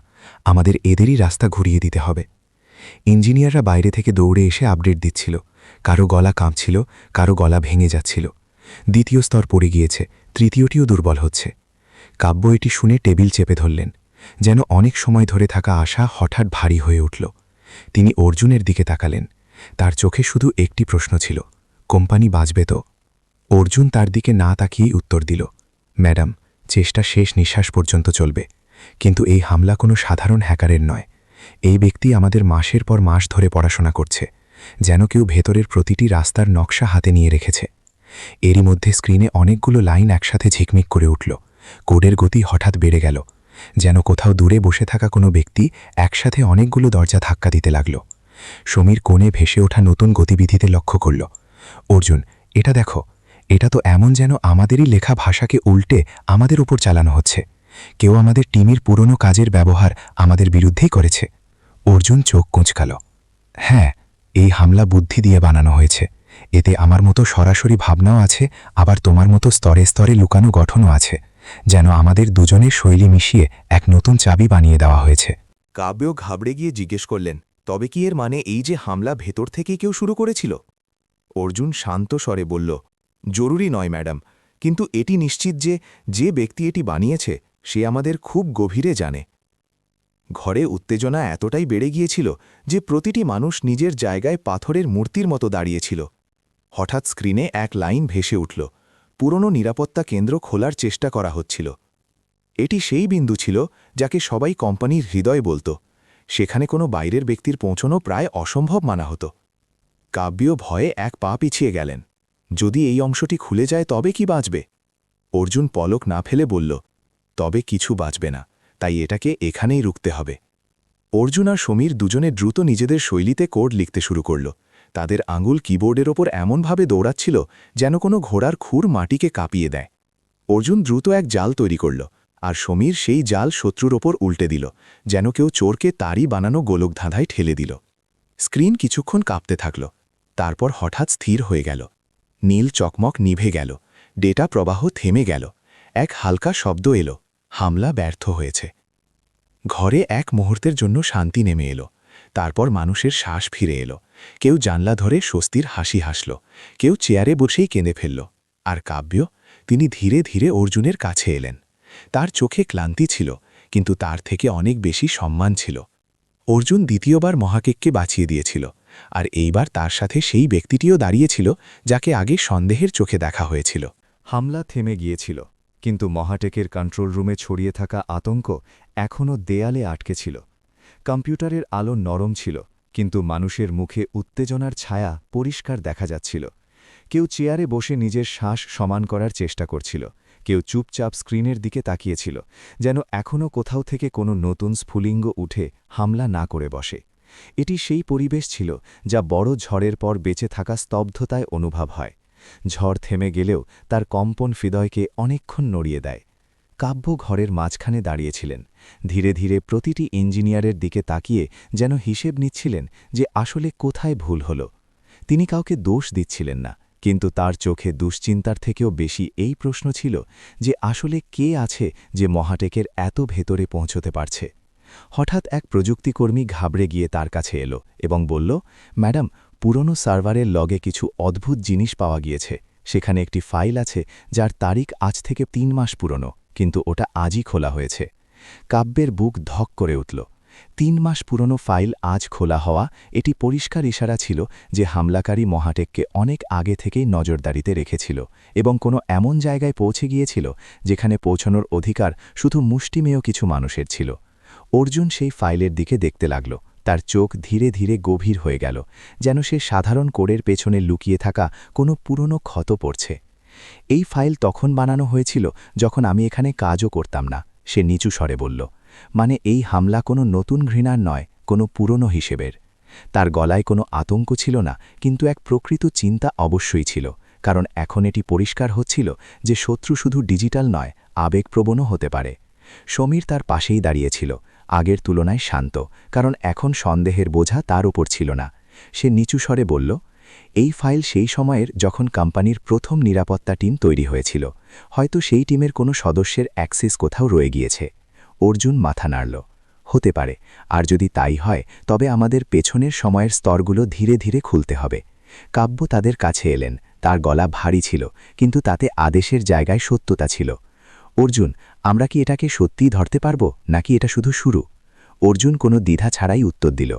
আমাদের এদেরই রাস্তা ঘুরিয়ে দিতে হবে। ইঞ্জিনিয়াররা বাইরে থেকে দৌড়ে এসে আপডেট দিচ্ছিল। কারো গলা কাঁপছিল, কারো গলা ভেঙে যাচ্ছিল। দ্বিতীয় স্তর পড়ে গিয়েছে, তৃতীয়টিও দুর্বল হচ্ছে। কাব্য এটি শুনে টেবিল চেপে ধরলেন, যেন অনেক সময় ধরে থাকা আশা হঠাৎ ভারী হয়ে উঠল। তিনি অর্জুনের দিকে তাকালেন। তার চোখে শুধু একটি প্রশ্ন ছিল, কোম্পানি বাঁচবে তো? অর্জুন তার দিকে না তাকিয়েই উত্তর দিল, ম্যাডাম, চেষ্টা শেষ নিঃশ্বাস পর্যন্ত চলবে। কিন্তু এই হামলা কোনো সাধারণ হ্যাকারের নয়। এই ব্যক্তি আমাদের মাসের পর মাস ধরে পড়াশোনা করছে, যেন কেউ ভেতরের প্রতিটি রাস্তার নকশা হাতে নিয়ে রেখেছে। এরই মধ্যে স্ক্রিনে অনেকগুলো লাইন একসাথে ঝিকমিক করে উঠল। কোডের গতি হঠাৎ বেড়ে গেল, যেন কোথাও দূরে বসে থাকা কোনো ব্যক্তি একসাথে অনেকগুলো দরজা ধাক্কা দিতে লাগল। সমীর কোণে ভেসে ওঠা নতুন গতিবিধিতে লক্ষ্য করল। অর্জুন, এটা দেখো, এটা তো এমন যেন আমাদেরই লেখা ভাষাকে উল্টে আমাদের উপর চালানো হচ্ছে। কেউ আমাদের টিমের পুরনো কাজের ব্যবহার আমাদের বিরুদ্ধেই করেছে। অর্জুন চোখ কুঁচকাল। হ্যাঁ, এই হামলা বুদ্ধি দিয়ে বানানো হয়েছে। এতে আমার মতো সরাসরি ভাবনাও আছে, আবার তোমার মতো স্তরে স্তরে লুকানো গঠনও আছে, যেন আমাদের দুজনের শৈলী মিশিয়ে এক নতুন চাবি বানিয়ে দেওয়া হয়েছে। কাব্য ঘাবড়ে গিয়ে জিজ্ঞেস করলেন, তবে কি এর মানে এই যে হামলা ভেতর থেকেই কেউ শুরু করেছিল? অর্জুন শান্ত স্বরে বলল, জরুরি নয় ম্যাডাম, কিন্তু এটি নিশ্চিত যে যে ব্যক্তি এটি বানিয়েছে সে আমাদের খুব গভীরে জানে। ঘরে উত্তেজনা এতটাই বেড়ে গিয়েছিল যে প্রতিটি মানুষ নিজের জায়গায় পাথরের মূর্তির মতো দাঁড়িয়েছিল। হঠাৎ স্ক্রিনে এক লাইন ভেসে উঠল, পুরনো নিরাপত্তা কেন্দ্র খোলার চেষ্টা করা হচ্ছিল। এটি সেই বিন্দু ছিল যাকে সবাই কোম্পানির হৃদয় বলত। সেখানে কোনো বাইরের ব্যক্তির পৌঁছনো প্রায় অসম্ভব মানা হতো। কাব্য ভয়ে এক পা পিছিয়ে গেলেন। যদি এই অংশটি খুলে যায় তবে কি বাঁচবে? অর্জুন পলক না ফেলে বলল, তবে কিছু বাঁচবে না, তাই এটাকে এখানেই রুখতে হবে। অর্জুন আর সমীর দুজনে দ্রুত নিজেদের শৈলীতে কোড লিখতে শুরু করল। তাদের আঙুল কিবোর্ডের ওপর এমনভাবে দৌড়াচ্ছিল যেন কোনো ঘোড়ার খুর মাটিকে কাঁপিয়ে দেয়। অর্জুন দ্রুত এক জাল তৈরি করল, আর সমীর সেই জাল শত্রুর ওপর উল্টে দিল, যেন কেউ চোরকে তারই বানানো গোলকধাঁধায় ঠেলে দিল। স্ক্রিন কিছুক্ষণ কাঁপতে থাকল, তারপর হঠাৎ স্থির হয়ে গেল। নীল চকমক নিভে গেল, ডেটা প্রবাহ থেমে গেল। এক হালকা শব্দ এলো, হামলা ব্যর্থ হয়েছে। ঘরে এক মুহূর্তের জন্য শান্তি নেমে এলো। তারপর মানুষের শ্বাস ফিরে এলো। কেউ জানলা ধরে স্বস্তির হাসি হাসল, কেউ চেয়ারে বসেই কেঁদে ফেলল। আর কাব্য, তিনি ধীরে ধীরে অর্জুনের কাছে এলেন। তার চোখে ক্লান্তি ছিল, কিন্তু তার থেকে অনেক বেশি সম্মান ছিল। অর্জুন দ্বিতীয়বার মহাকেককে বাঁচিয়ে দিয়েছিল, আর এইবার তার সাথে সেই ব্যক্তিটিও দাঁড়িয়েছিল যাকে আগে সন্দেহের চোখে দেখা হয়েছিল। হামলা থেমে গিয়েছিল, কিন্তু মহাটেকের কন্ট্রোল রুমে ছড়িয়ে থাকা আতঙ্ক এখনও দেয়ালে আটকে ছিল। কম্পিউটারের আলো নরম ছিল, কিন্তু মানুষের মুখে উত্তেজনার ছায়া পরিষ্কার দেখা যাচ্ছিল। কেউ চেয়ারে বসে নিজের শ্বাস সমান করার চেষ্টা করছিল, কেউ চুপচাপ স্ক্রিনের দিকে তাকিয়েছিল, যেন এখনও কোথাও থেকে কোনো নতুন স্ফুলিঙ্গ উঠে হামলা না করে বসে। এটি সেই পরিবেশ ছিল যা বড় ঝড়ের পর বেঁচে থাকা স্তব্ধতায় অনুভব হয়। ঝড় থেমে গেলেও তার কম্পন হৃদয়কে অনেকক্ষণ নড়িয়ে দেয়। কাব্য ঘরের মাঝখানে দাঁড়িয়েছিলেন, ধীরে ধীরে প্রতিটি ইঞ্জিনিয়ারের দিকে তাকিয়ে যেন হিসেব নিচ্ছিলেন যে আসলে কোথায় ভুল হল। তিনি কাউকে দোষ দিচ্ছিলেন না, কিন্তু তার চোখে দুশ্চিন্তার থেকেও বেশি এই প্রশ্ন ছিল যে আসলে কে আছে যে মহাটেকের এত ভেতরে পৌঁছতে পারছে। হঠাৎ এক প্রযুক্তিকর্মী ঘাবড়ে গিয়ে তার কাছে এলো এবং বলল, ম্যাডাম, পুরনো সার্ভারের লগে কিছু অদ্ভুত জিনিস পাওয়া গিয়েছে। সেখানে একটি ফাইল আছে যার তারিখ আজ থেকে ৩ মাস পুরনো, কিন্তু ওটা আজই খোলা হয়েছে। কাব্যের বুক ধক করে উঠল। ৩ মাস পুরনো ফাইল আজ খোলা হওয়া, এটি পরিষ্কার ইশারা ছিল যে হামলাকারী মহাটেককে অনেক আগে থেকেই নজরদারিতে রেখেছিল এবং কোনো এমন জায়গায় পৌঁছে গিয়েছিল যেখানে পৌঁছানোর অধিকার শুধু মুষ্টিমেয় কিছু মানুষের ছিল। অর্জুন সেই ফাইলের দিকে দেখতে লাগল। তার চোখ ধীরে ধীরে গভীর হয়ে গেল, যেন সে সাধারণ কোডের পেছনে লুকিয়ে থাকা কোনো পুরনো ক্ষত পড়ছে। এই ফাইল তখন বানানো হয়েছিল যখন আমি এখানে কাজও করতাম না, সে নিচু স্বরে বলল। মানে এই হামলা কোনো নতুন ঘৃণার নয়, কোনো পুরনো হিসেবের। তার গলায় কোনো আতঙ্ক ছিল না, কিন্তু এক প্রকৃত চিন্তা অবশ্যই ছিল, কারণ এখন এটি পরিষ্কার হচ্ছিল যে শত্রু শুধু ডিজিটাল নয়, আবেগপ্রবণও হতে পারে। সমীর তার পাশেই দাঁড়িয়েছিল, আগের তুলনায় শান্ত, কারণ এখন সন্দেহের বোঝা তার ওপর ছিল না। সে নিচু স্বরে বলল, এই ফাইল সেই সময়ের যখন কোম্পানির প্রথম নিরাপত্তা টিম তৈরি হয়েছিল। হয়তো সেই টিমের কোনো সদস্যের অ্যাক্সেস কোথাও রয়ে গিয়েছে। অর্জুন মাথা নাড়ল। হতে পারে, আর যদি তাই হয় তবে আমাদের পেছনের সময়ের স্তরগুলো ধীরে ধীরে খুলতে হবে। কাব্য তাদের কাছে এলেন, তার গলা ভারী ছিল, কিন্তু তাতে আদেশের জায়গায় সত্যতা ছিল। অর্জুন, আমরা কি এটাকে সত্যিই ধরতে পারব, নাকি এটা শুধু শুরু? অর্জুন কোনো দ্বিধা ছাড়াই উত্তর দিল,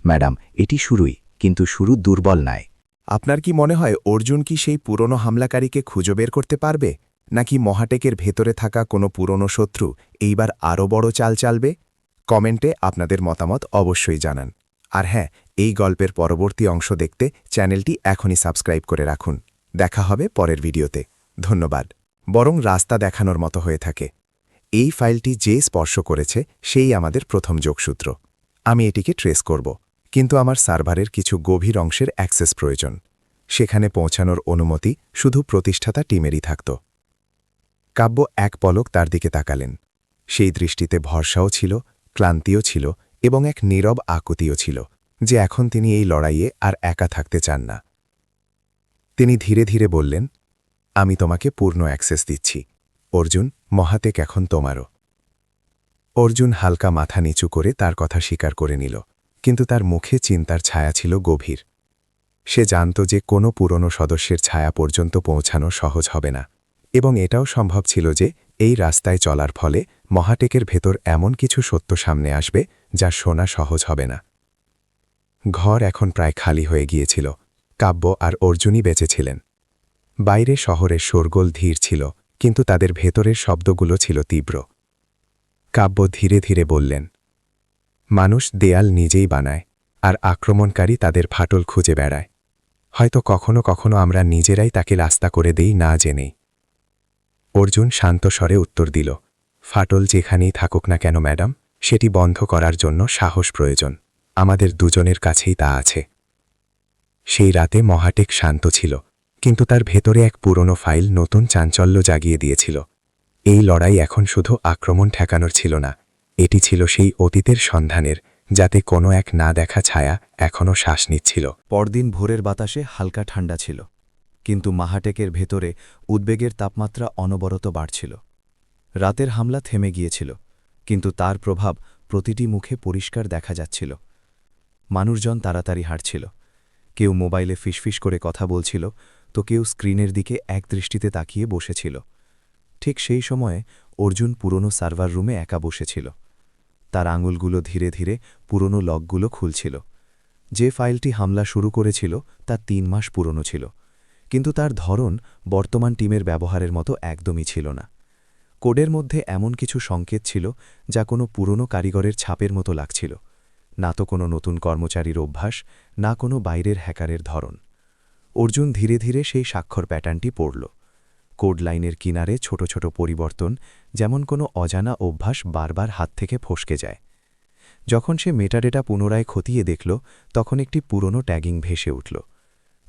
ম্যাডাম, এটি শুরুই, কিন্তু শুরু দুর্বল নয়। আপনার কি মনে হয় অর্জুন কি সেই পুরনো হামলাকারীকে খুঁজে বের করতে পারবে, নাকি মহাটেকের ভেতরে থাকা কোনো পুরনো শত্রু এইবার আরও বড় চাল চালবে? কমেন্টে আপনাদের মতামত অবশ্যই জানান। আর হ্যাঁ, এই গল্পের পরবর্তী অংশ দেখতে চ্যানেলটি এখনই সাবস্ক্রাইব করে রাখুন। দেখা হবে পরের ভিডিওতে। ধন্যবাদ। বরং রাস্তা দেখানোর মতো হয়ে থাকে। এই ফাইলটি যে স্পর্শ করেছে সেই আমাদের প্রথম যোগসূত্র। আমি এটিকে ট্রেস করব, কিন্তু আমার সার্ভারের কিছু গভীর অংশের অ্যাক্সেস প্রয়োজন। সেখানে পৌঁছানোর অনুমতি শুধু প্রতিষ্ঠাতা টিমেরই থাকত। কাব্য এক পলক তার দিকে তাকালেন। সেই দৃষ্টিতে ভরসাও ছিল, ক্লান্তিও ছিল এবং এক নীরব আকুতিও ছিল, যে এখন তিনি এই লড়াইয়ে আর একা থাকতে চান না। তিনি ধীরে ধীরে বললেন, আমি তোমাকে পূর্ণ অ্যাক্সেস দিচ্ছি অর্জুন, মহাতেক এখন তোমারও। অর্জুন হালকা মাথা নিচু করে তার কথা স্বীকার করে নিল, কিন্তু তার মুখে চিন্তার ছায়া ছিল গভীর। সে জানত যে কোনো পুরনো সদস্যের ছায়া পর্যন্ত পৌঁছানো সহজ হবে না, এবং এটাও সম্ভব ছিল যে এই রাস্তায় চলার ফলে মহাটেকের ভেতর এমন কিছু সত্য সামনে আসবে যা শোনা সহজ হবে না। ঘর এখন প্রায় খালি হয়ে গিয়েছিল। কাব্য আর অর্জুনই বেঁচেছিলেন। বাইরে শহরের শোরগোল ধীর ছিল, কিন্তু তাদের ভেতরের শব্দগুলো ছিল তীব্র। কাব্য ধীরে ধীরে বললেন, মানুষ দেয়াল নিজেই বানায়, আর আক্রমণকারী তাদের ফাটল খুঁজে বেড়ায়। হয়তো কখনো কখনো আমরা নিজেরাই তাকে রাস্তা করে দেই না জেনেই। অর্জুন শান্ত স্বরে উত্তর দিল, ফাটল যেখানেই থাকুক না কেন ম্যাডাম, সেটি বন্ধ করার জন্য সাহস প্রয়োজন। আমাদের দুজনের কাছেই তা আছে। সেই রাতে মহাটেক শান্ত ছিল, কিন্তু তার ভেতরে এক পুরনো ফাইল নতুন চাঞ্চল্য জাগিয়ে দিয়েছিল। এই লড়াই এখন শুধু আক্রমণ ঠেকানোর ছিল না, এটি ছিল সেই অতীতের সন্ধানের, যাতে কোনো এক না দেখা ছায়া এখনও শ্বাস নিচ্ছিল। পরদিন ভোরের বাতাসে হালকা ঠান্ডা ছিল, কিন্তু মহাটেকের ভেতরে উদ্বেগের তাপমাত্রা অনবরত বাড়ছিল। রাতের হামলা থেমে গিয়েছিল, কিন্তু তার প্রভাব প্রতিটি মুখে পরিষ্কার দেখা যাচ্ছিল। মানুষজন তাড়াতাড়ি হাঁটছিল, কেউ মোবাইলে ফিসফিস করে কথা বলছিল, তো কেউ স্ক্রিনের দিকে একদৃষ্টিতে তাকিয়ে বসেছিল। ঠিক সেই সময়ে অর্জুন পুরনো সার্ভার রুমে একা বসেছিল। তার আঙুলগুলো ধীরে ধীরে পুরনো লকগুলো খুলছিল। যে ফাইলটি হামলা শুরু করেছিল তা ৩ মাস পুরনো ছিল, কিন্তু তার ধরন বর্তমান টিমের ব্যবহারের মতো একদমই ছিল না। কোডের মধ্যে এমন কিছু সংকেত ছিল যা কোনো পুরনো কারিগরের ছাপের মতো লাগছিল, না তো কোনো নতুন কর্মচারীর অভ্যাস, না কোনো বাইরের হ্যাকারের ধরন। অর্জুন ধীরে ধীরে সেই স্বাক্ষর প্যাটার্নটি পড়ল। কোড লাইনের কিনারে ছোট ছোট পরিবর্তন, যেমন কোনো অজানা অভ্যাস বারবার হাত থেকে ফসকে যায়। যখন সে মেটাডেটা পুনরায় খতিয়ে দেখল তখন একটি পুরনো ট্যাগিং ভেসে উঠল।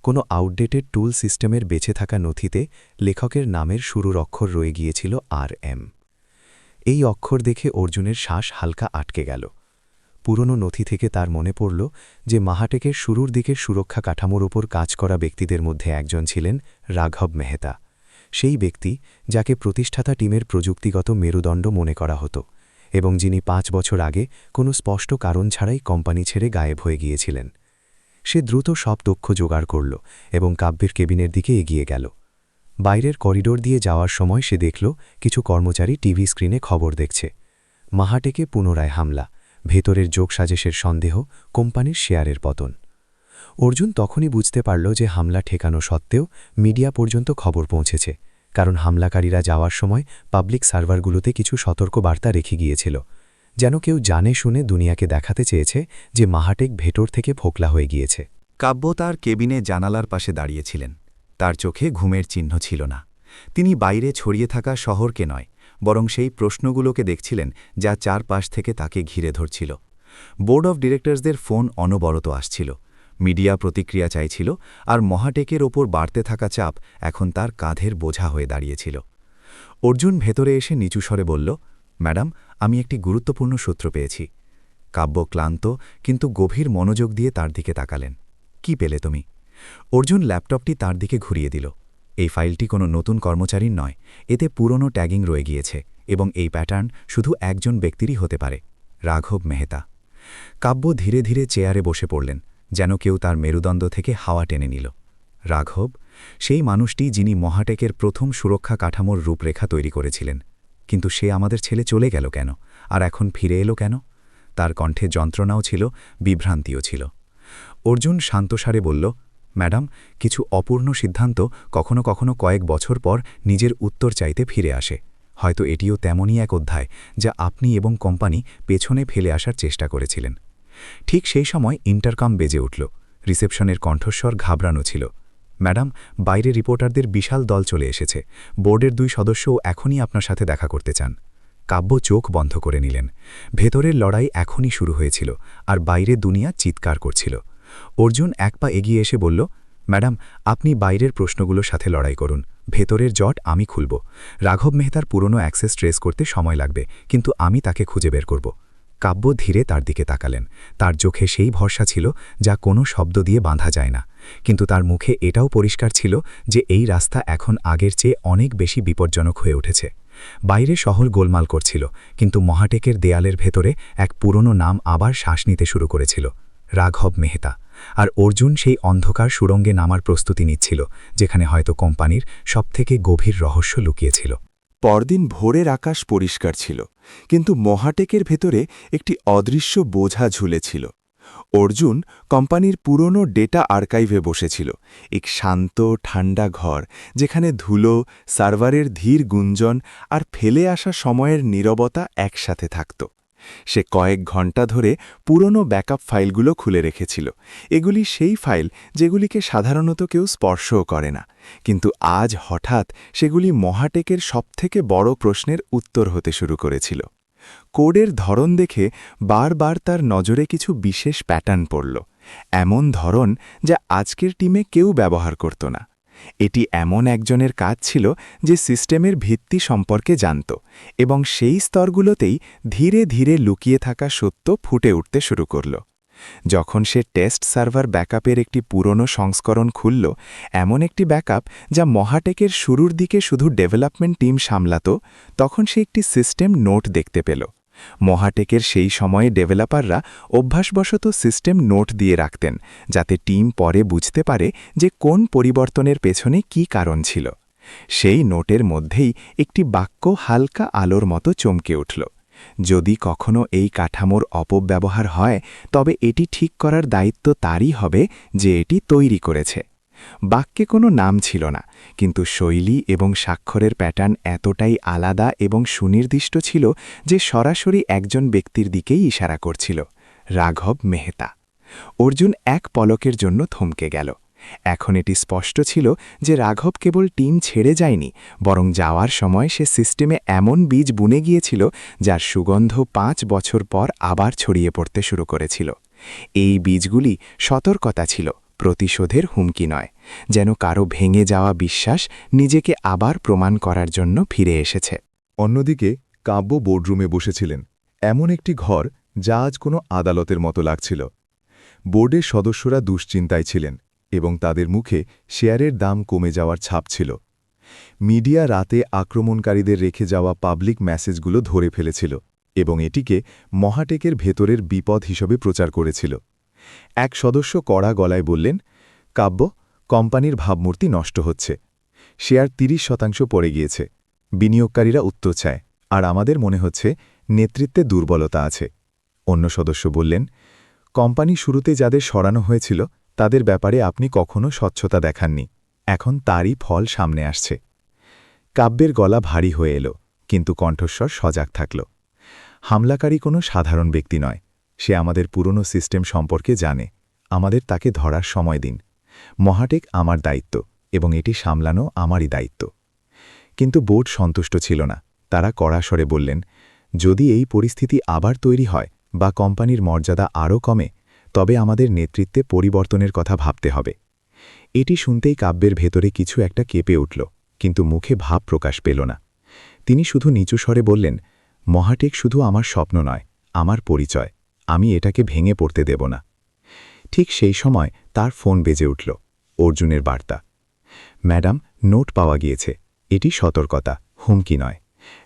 কোনো আউটডেটেড টুল সিস্টেমের বেঁচে থাকা নথিতে লেখকের নামের শুরুর অক্ষর রয়ে গিয়েছিল RM। এই অক্ষর দেখে অর্জুনের শ্বাস হালকা আটকে গেল। পুরনো নথি থেকে তার মনে পড়ল যে মাহাটেকের শুরুর দিকের সুরক্ষা কাঠামোর ওপর কাজ করা ব্যক্তিদের মধ্যে একজন ছিলেন রাঘব মেহতা, সেই ব্যক্তি যাকে প্রতিষ্ঠাতা টিমের প্রযুক্তিগত মেরুদণ্ড মনে করা হতো এবং যিনি 5 বছর আগে কোনো স্পষ্ট কারণ ছাড়াই কোম্পানি ছেড়ে গায়েব হয়ে গিয়েছিলেন। সে দ্রুত সব তথ্য জোগাড় করল এবং কাব্যের কেবিনের দিকে এগিয়ে গেল। বাইরের করিডোর দিয়ে যাওয়ার সময় সে দেখল কিছু কর্মচারী টিভি স্ক্রিনে খবর দেখছে। মাহাটেকে পুনরায় হামলা, ভেতরের যোগসাজেশের সন্দেহ, কোম্পানির শেয়ারের পতন। অর্জুন তখনই বুঝতে পারল যে হামলা ঠেকানো সত্ত্বেও মিডিয়া পর্যন্ত খবর পৌঁছেছে, কারণ হামলাকারীরা যাওয়ার সময় পাবলিক সার্ভারগুলোতে কিছু সতর্ক বার্তা রেখে গিয়েছিল, যেন কেউ জানে শুনে দুনিয়াকে দেখাতে চেয়েছে যে মাহাটেক ভেতর থেকে ফোকলা হয়ে গিয়েছে। কাব্য তার কেবিনে জানালার পাশে দাঁড়িয়েছিলেন। তার চোখে ঘুমের চিহ্ন ছিল না। তিনি বাইরে ছড়িয়ে থাকা শহরকে নয়, বরং সেই প্রশ্নগুলোকে দেখছিলেন যা চারপাশ থেকে তাকে ঘিরে ধরছিল। বোর্ড অফ ডিরেক্টরসদের ফোন অনবরত আসছিল, মিডিয়া প্রতিক্রিয়া চাইছিল, আর মহাটেকের ওপর বাড়তে থাকা চাপ এখন তার কাঁধের বোঝা হয়ে দাঁড়িয়েছিল। অর্জুন ভেতরে এসে নিচু স্বরে বলল, ম্যাডাম, আমি একটি গুরুত্বপূর্ণ সূত্র পেয়েছি। কাব্য ক্লান্ত কিন্তু গভীর মনোযোগ দিয়ে তার দিকে তাকালেন। কি পেলে তুমি? অর্জুন ল্যাপটপটি তার দিকে ঘুরিয়ে দিল। এই ফাইলটি কোনো নতুন কর্মচারীর নয়, এতে পুরনো ট্যাগিং রয়ে গিয়েছে এবং এই প্যাটার্ন শুধু একজন ব্যক্তিরই হতে পারে, রাঘব মেহতা। কাব্য ধীরে ধীরে চেয়ারে বসে পড়লেন, যেন কেউ তার মেরুদণ্ড থেকে হাওয়া টেনে নিল। রাঘব, সেই মানুষটি যিনি মহাটেকের প্রথম সুরক্ষা কাঠামোর রূপরেখা তৈরি করেছিলেন। কিন্তু সে আমাদের ছেলে চলে গেল কেন, আর এখন ফিরে এলো কেন? তার কণ্ঠে যন্ত্রণাও ছিল, বিভ্রান্তিও ছিল। অর্জুন শান্তস্বরে বলল, ম্যাডাম, কিছু অপূর্ণ সিদ্ধান্ত কখনো কখনো কয়েক বছর পর নিজের উত্তর চাইতে ফিরে আসে। হয়তো এটিও তেমনই এক অধ্যায় যা আপনি এবং কোম্পানি পেছনে ফেলে আসার চেষ্টা করেছিলেন। ঠিক সেই সময় ইন্টারকম বেজে উঠল। রিসেপশনের কণ্ঠস্বর ঘাবড়ানো ছিল। ম্যাডাম, বাইরে রিপোর্টারদের বিশাল দল চলে এসেছে। বোর্ডের 2 সদস্যও এখনই আপনার সাথে দেখা করতে চান। কাব্য চোখ বন্ধ করে নিলেন। ভেতরের লড়াই এখনই শুরু হয়েছিল, আর বাইরে দুনিয়া চিৎকার করছিল। অর্জুন এক পা এগিয়ে এসে বলল, ম্যাডাম, আপনি বাইরের প্রশ্নগুলোর সাথে লড়াই করুন, ভেতরের জট আমি খুলব। রাঘব মেহতার পুরনো অ্যাক্সেস ট্রেস করতে সময় লাগবে, কিন্তু আমি তাকে খুঁজে বের করব। কাব্য ধীরে তার দিকে তাকালেন। তার চোখে সেই ভরসা ছিল যা কোনো শব্দ দিয়ে বাঁধা যায় না, কিন্তু তার মুখে এটাও পরিষ্কার ছিল যে এই রাস্তা এখন আগের চেয়ে অনেক বেশি বিপজ্জনক হয়ে উঠেছে। বাইরে শহর গোলমাল করছিল, কিন্তু মহাটেকের দেয়ালের ভেতরে এক পুরনো নাম আবার শ্বাস নিতে শুরু করেছিল, রাঘব মেহতা। আর অর্জুন সেই অন্ধকার সুড়ঙ্গে নামার প্রস্তুতি নিচ্ছিল, যেখানে হয়তো কোম্পানির সবথেকে গভীর রহস্য লুকিয়েছিল। পরদিন ভোরের আকাশ পরিষ্কার ছিল, কিন্তু মহাটেকের ভেতরে একটি অদৃশ্য বোঝা ঝুলেছিল। অর্জুন কোম্পানির পুরনো ডেটা আর্কাইভে বসেছিল, এক শান্ত ঠান্ডা ঘর যেখানে ধুলো, সার্ভারের ধীর গুঞ্জন আর ফেলে আসা সময়ের নীরবতা একসাথে থাকত। সে কয়েক ঘণ্টা ধরে পুরনো ব্যাকআপ ফাইলগুলো খুলে রেখেছিল। এগুলি সেই ফাইল যেগুলিকে সাধারণত কেউ স্পর্শও করে না, কিন্তু আজ হঠাৎ সেগুলি মহাটেকের সবথেকে বড় প্রশ্নের উত্তর হতে শুরু করেছিল। কোডের ধরন দেখে বারবার তার নজরে কিছু বিশেষ প্যাটার্ন পড়ল, এমন ধরন যা আজকের টিমে কেউ ব্যবহার করত না। এটি এমন একজনের কাজ ছিল যে সিস্টেমের ভিত্তি সম্পর্কে জানত, এবং সেই স্তরগুলোতেই ধীরে ধীরে লুকিয়ে থাকা সত্য ফুটে উঠতে শুরু করল। যখন সে টেস্ট সার্ভার ব্যাকআপের একটি পুরনো সংস্করণ খুলল, এমন একটি ব্যাকআপ যা মহাটেকের শুরুর দিকে শুধু ডেভেলপমেন্ট টিম সামলাত, তখন সে একটি সিস্টেম নোট দেখতে পেল। মহাটেকের সেই সময়ে ডেভেলপাররা অভ্যাসবশত সিস্টেম নোট দিয়ে রাখতেন, যাতে টিম পরে বুঝতে পারে যে কোন পরিবর্তনের পেছনে কী কারণ ছিল। সেই নোটের মধ্যেই একটি বাক্য হালকা আলোর মতো চমকে উঠল, যদি কখনো এই কাঠামোর অপব্যবহার হয়, তবে এটি ঠিক করার দায়িত্ব তারই হবে যে এটি তৈরি করেছে। বাক্যে কোনো নাম ছিল না, কিন্তু শৈলী এবং স্বাক্ষরের প্যাটার্ন এতটাই আলাদা এবং সুনির্দিষ্ট ছিল যে সরাসরি একজন ব্যক্তির দিকেই ইশারা করছিল, রাঘব মেহতা। অর্জুন এক পলকের জন্য থমকে গেল। এখন এটি স্পষ্ট ছিল যে রাঘব কেবল টিম ছেড়ে যায়নি, বরং যাওয়ার সময় সে সিস্টেমে এমন বীজ বুনে গিয়েছিল যার সুগন্ধ 5 বছর পর আবার ছড়িয়ে পড়তে শুরু করেছিল। এই বীজগুলি সতর্কতা ছিল, প্রতিশোধের হুমকি নয়, যেন কারো ভেঙে যাওয়া বিশ্বাস নিজেকে আবার প্রমাণ করার জন্য ফিরে এসেছে। অন্যদিকে কাব্য বোর্ডরুমে বসেছিলেন, এমন একটি ঘর যা আজ কোনো আদালতের মতো লাগছিল। বোর্ডের সদস্যরা দুশ্চিন্তায় ছিলেন এবং তাদের মুখে শেয়ারের দাম কমে যাওয়ার ছাপ ছিল। মিডিয়া রাতে আক্রমণকারীদের রেখে যাওয়া পাবলিক মেসেজগুলো ধরে ফেলেছিল এবং এটিকে মহাটেকের ভেতরের বিপদ হিসেবে প্রচার করেছিল। এক সদস্য কড়া গলায় বললেন, কাব্য, কোম্পানির ভাবমূর্তি নষ্ট হচ্ছে। শেয়ার 30% পড়ে গিয়েছে। বিনিয়োগকারীরা উত্তর চায়, আর আমাদের মনে হচ্ছে নেতৃত্বে দুর্বলতা আছে। অন্য সদস্য বললেন, কোম্পানি শুরুতে যাদের সরানো হয়েছিল তাদের ব্যাপারে আপনি কখনো স্বচ্ছতা দেখাননি, এখন তারই ফল সামনে আসছে। কাব্যের গলা ভারী হয়ে এলো, কিন্তু কণ্ঠস্বর সজাগ থাকল। হামলাকারী কোনো সাধারণ ব্যক্তি নয়, সে আমাদের পুরনো সিস্টেম সম্পর্কে জানে। আমাদের তাকে ধরার সময় দিন। মহাটেক আমার দায়িত্ব এবং এটি সামলানো আমারই দায়িত্ব। কিন্তু বোর্ড সন্তুষ্ট ছিল না। তারা কড়া স্বরে বললেন, যদি এই পরিস্থিতি আবার তৈরি হয় বা কোম্পানির মর্যাদা আরও কমে, তবে আমাদের নেতৃত্বে পরিবর্তনের কথা ভাবতে হবে। এটি শুনতেই কাব্যের ভেতরে কিছু একটা কেঁপে উঠল, কিন্তু মুখে ভাব প্রকাশ পেল না। তিনি শুধু নিচু স্বরে বললেন, মহাটেক শুধু আমার স্বপ্ন নয়, আমার পরিচয়। আমি এটাকে ভেঙে পড়তে দেব না। ঠিক সেই সময় তার ফোন বেজে উঠল। অর্জুনের বার্তা, ম্যাডাম, নোট পাওয়া গিয়েছে। এটি সতর্কতা, হুমকি নয়।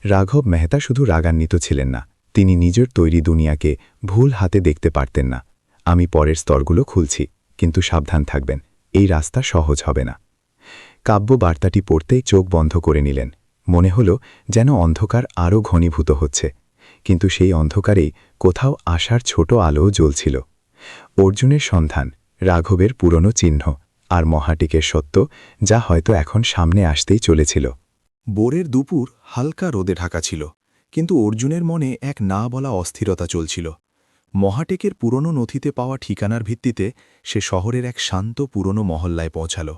রাঘব মেহতা শুধু রাগান্বিত ছিলেন না, তিনি নিজের তৈরি দুনিয়াকে ভুল হাতে দেখতে পারতেন না। আমি পরের স্তরগুলো খুলছি, কিন্তু সাবধান থাকবেন, এই রাস্তা সহজ হবে না। কাব্য বার্তাটি পড়তেই চোখ বন্ধ করে নিলেন। মনে হল যেন অন্ধকার আরও ঘনীভূত হচ্ছে, কিন্তু সেই অন্ধকারেই কোথাও আশার ছোট আলোও জ্বলছিল। অর্জুনের সন্ধান, রাঘবের পুরনো চিহ্ন, আর মহাটিকের সত্য, যা হয়তো এখন সামনে আসতেই চলেছিল। বোরের দুপুর হালকা রোদে ঢাকা ছিল, কিন্তু অর্জুনের মনে এক না বলা অস্থিরতা চলছিল। মহাটেকের পুরনো নথিতে পাওয়া ঠিকানার ভিত্তিতে সে শহরের এক শান্ত পুরনো মহল্লায় পৌঁছাল।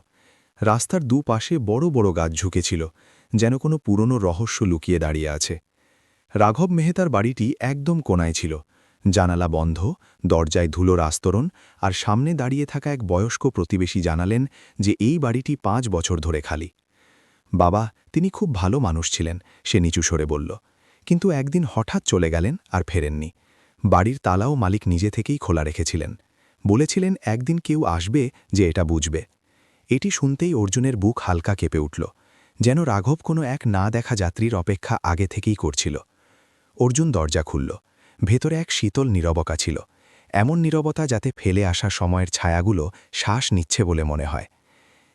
রাস্তার দুপাশে বড় বড় গাছ ঝুঁকেছিল, যেন কোনো পুরনো রহস্য লুকিয়ে দাঁড়িয়ে আছে। রাঘব মেহতার বাড়িটি একদম কোণায় ছিল, জানালা বন্ধ, দরজায় ধুলোর আস্তরণ, আর সামনে দাঁড়িয়ে থাকা এক বয়স্ক প্রতিবেশী জানালেন যে এই বাড়িটি 5 বছর ধরে খালি। বাবা, তিনি খুব ভালো মানুষ ছিলেন, সে নিচু স্বরে বলল, কিন্তু একদিন হঠাৎ চলে গেলেন আর ফেরেননি। বাড়ির তালাও মালিক নিজে থেকেই খোলা রেখেছিলেন, বলেছিলেন একদিন কেউ আসবে যে এটা বুঝবে। এটি শুনতেই অর্জুনের বুক হালকা কেঁপে উঠল, যেন রাঘব কোনো এক না দেখা যাত্রীর অপেক্ষা আগে থেকেই করছিল। অর্জুন দরজা খুলল। ভেতরে এক শীতল নীরবতা ছিল, এমন নীরবতা যাতে ফেলে আসা সময়ের ছায়াগুলো শ্বাস নিচ্ছে বলে মনে হয়।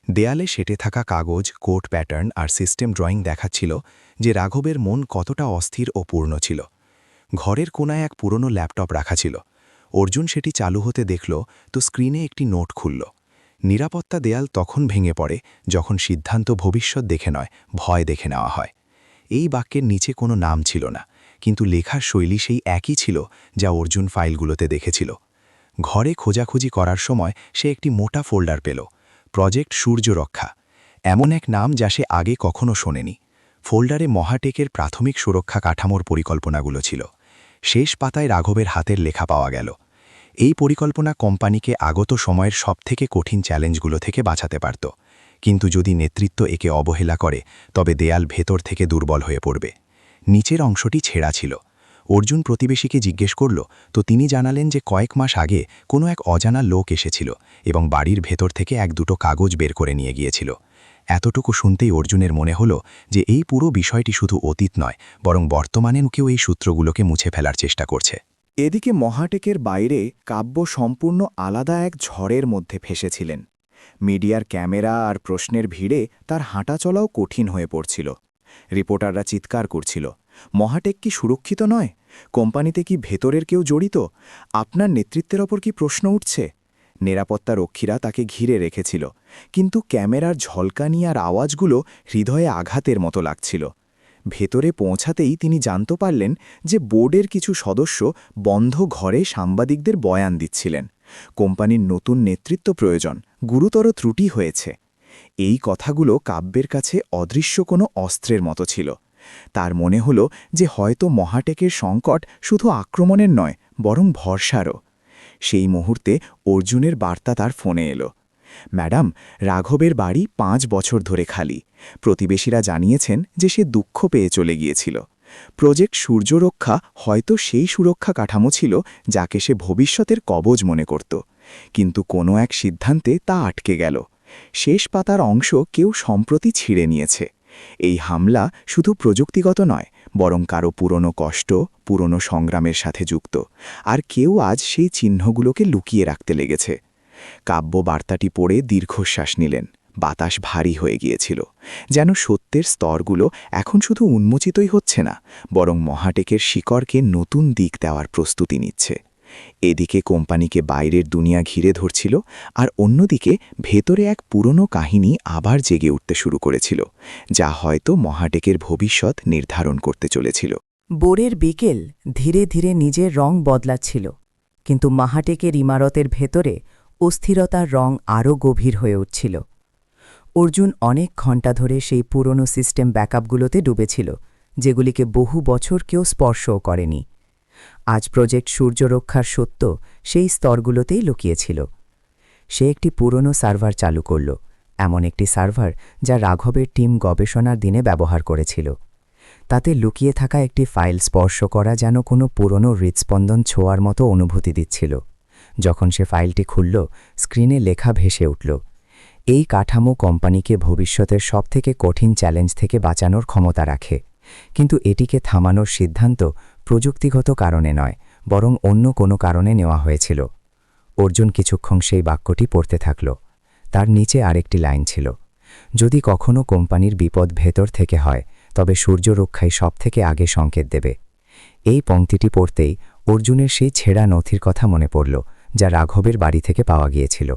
দেয়ালে সেটে থাকা কাগজ, কোড প্যাটার্ন আর সিস্টেম ড্রয়িং দেখাচ্ছিল যে রাঘবের মন কতটা অস্থির ও পূর্ণ ছিল। ঘরের কোনায় এক পুরনো ল্যাপটপ রাখা ছিল। অর্জুন সেটি চালু হতে দেখল তো স্ক্রিনে একটি নোট খুলল। নিরাপত্তা দেয়াল তখন ভেঙে পড়ে যখন সিদ্ধান্ত ভবিষ্যৎ দেখে নয়, ভয় দেখে নেওয়া হয়। এই বাক্যের নিচে কোনো নাম ছিল না, কিন্তু লেখার শৈলী সেই একই ছিল যা অর্জুন ফাইলগুলোতে দেখেছিল। ঘরে খোঁজাখুঁজি করার সময় সে একটি মোটা ফোল্ডার পেল, প্রজেক্ট সূর্য রক্ষা, এমন এক নাম যা সে আগে কখনো শোনেনি। ফোল্ডারে মহাটেকের প্রাথমিক সুরক্ষা কাঠামোর পরিকল্পনাগুলো ছিল। শেষ পাতায় রাঘবের হাতের লেখা পাওয়া গেল। এই পরিকল্পনা কোম্পানিকে আগত সময়ের সবথেকে কঠিন চ্যালেঞ্জগুলো থেকে বাঁচাতে পারত, কিন্তু যদি নেতৃত্ব একে অবহেলা করে তবে দেয়াল ভেতর থেকে দুর্বল হয়ে পড়বে। নিচের অংশটি ছেঁড়া ছিল। অর্জুন প্রতিবেশীকে জিজ্ঞেস করল তো তিনি জানালেন যে কয়েক মাস আগে কোনো এক অজানা লোক এসেছিল এবং বাড়ির ভেতর থেকে 1-2 কাগজ বের করে নিয়ে গিয়েছিল। এতটুকু শুনতেই অর্জুনের মনে হল যে এই পুরো বিষয়টি শুধু অতীত নয়, বরং বর্তমানেও কেউ এই সূত্রগুলোকে মুছে ফেলার চেষ্টা করছে। এদিকে মহাটেকের বাইরে কাব্য সম্পূর্ণ আলাদা এক ঝড়ের মধ্যে ফেসেছিলেন। মিডিয়ার ক্যামেরা আর প্রশ্নের ভিড়ে তার হাঁটাচলাও কঠিন হয়ে পড়ছিল। রিপোর্টাররা চিৎকার করছিল, মহাটেক কি সুরক্ষিত নয়? কোম্পানিতে কি ভেতরের কেউ জড়িত? আপনার নেতৃত্বের ওপর কি প্রশ্ন উঠছে? নিরাপত্তা রক্ষীরা তাকে ঘিরে রেখেছিল, কিন্তু ক্যামেরার ঝলকানি আর আওয়াজগুলো হৃদয়ে আঘাতের মতো লাগছিল। ভেতরে পৌঁছাতেই তিনি জানতে পারলেন যে বোর্ডের কিছু সদস্য বন্ধ ঘরে সাংবাদিকদের বয়ান দিচ্ছিলেন। কোম্পানির নতুন নেতৃত্ব প্রয়োজন, গুরুতর ত্রুটি হয়েছে। এই কথাগুলো কাব্যের কাছে অদৃশ্য কোনো অস্ত্রের মতো ছিল। তার মনে হল যে হয়তো মহাটেকের সংকট শুধু আক্রমণের নয়, বরং ভরসারও। সেই মুহূর্তে অর্জুনের বার্তা তার ফোনে এলো। ম্যাডাম, রাঘবের বাড়ি 5 বছর ধরে খালি। প্রতিবেশীরা জানিয়েছেন যে সে দুঃখ পেয়ে চলে গিয়েছিল। প্রজেক্ট সূর্যরক্ষা হয়তো সেই সুরক্ষা কাঠামো ছিল যাকে সে ভবিষ্যতের কবজ মনে করত, কিন্তু কোনো এক সিদ্ধান্তে তা আটকে গেল। শেষ পাতার অংশ কেউ সম্প্রতি ছিঁড়ে নিয়েছে। এই হামলা শুধু প্রযুক্তিগত নয়, বরং কারো পুরনো কষ্ট, পুরনো সংগ্রামের সাথে যুক্ত, আর কেউ আজ সেই চিহ্নগুলোকে লুকিয়ে রাখতে লেগেছে। কাব্য বার্তাটি পড়ে দীর্ঘশ্বাস নিলেন। বাতাস ভারী হয়ে গিয়েছিল, যেন সত্যের স্তরগুলো এখন শুধু উন্মোচিতই হচ্ছে না, বরং মহাটেকের শিকড়কে নতুন দিক দেওয়ার প্রস্তুতি নিচ্ছে। এদিকে কোম্পানিকে বাইরের দুনিয়া ঘিরে ধরছিল, আর অন্যদিকে ভেতরে এক পুরনো কাহিনী আবার জেগে উঠতে শুরু করেছিল, যা হয়তো মহাটেকের ভবিষ্যৎ নির্ধারণ করতে চলেছিল। বোরের বিকেল ধীরে ধীরে নিজের রং বদলাচ্ছিল, কিন্তু মহাটেকের ইমারতের ভেতরে অস্থিরতার রং আরও গভীর হয়ে উঠছিল। অর্জুন অনেক ঘণ্টা ধরে সেই পুরনো সিস্টেম ব্যাকআপগুলোতে ডুবেছিল, যেগুলিকে বহু বছর কেউ স্পর্শও করেনি। আজ প্রজেক্ট সূর্যরক্ষার সত্য সেই স্তরগুলোতেই লুকিয়েছিল। সে একটি পুরনো সার্ভার চালু করল, এমন একটি সার্ভার যা রাঘবের টিম গবেষণার দিনে ব্যবহার করেছিল। তাতে লুকিয়ে থাকা একটি ফাইল স্পর্শ করা যেন কোনো পুরনো হৃৎস্পন্দন ছোঁয়ার মতো অনুভূতি দিচ্ছিল। যখন সে ফাইলটি খুলল, স্ক্রিনে লেখা ভেসে উঠল, এই কাঠামো কোম্পানিকে ভবিষ্যতের সবথেকে কঠিন চ্যালেঞ্জ থেকে বাঁচানোর ক্ষমতা রাখে, কিন্তু এটিকে থামানোর সিদ্ধান্ত প্রযুক্তিগত কারণে নয়, বরং অন্য কোনো কারণে নেওয়া হয়েছিল। অর্জুন কিছুক্ষণ সেই বাক্যটি পড়তে থাকল। তার নিচে আরেকটি লাইন ছিল, যদি কখনো কোম্পানির বিপদ ভেতর থেকে হয়, তবে সূর্যরক্ষাই সবথেকে আগে সংকেত দেবে। এই পংক্তিটি পড়তেই অর্জুনের সেই ছেঁড়া নথির কথা মনে পড়ল, যা রাঘবের বাড়ি থেকে পাওয়া গিয়েছিল।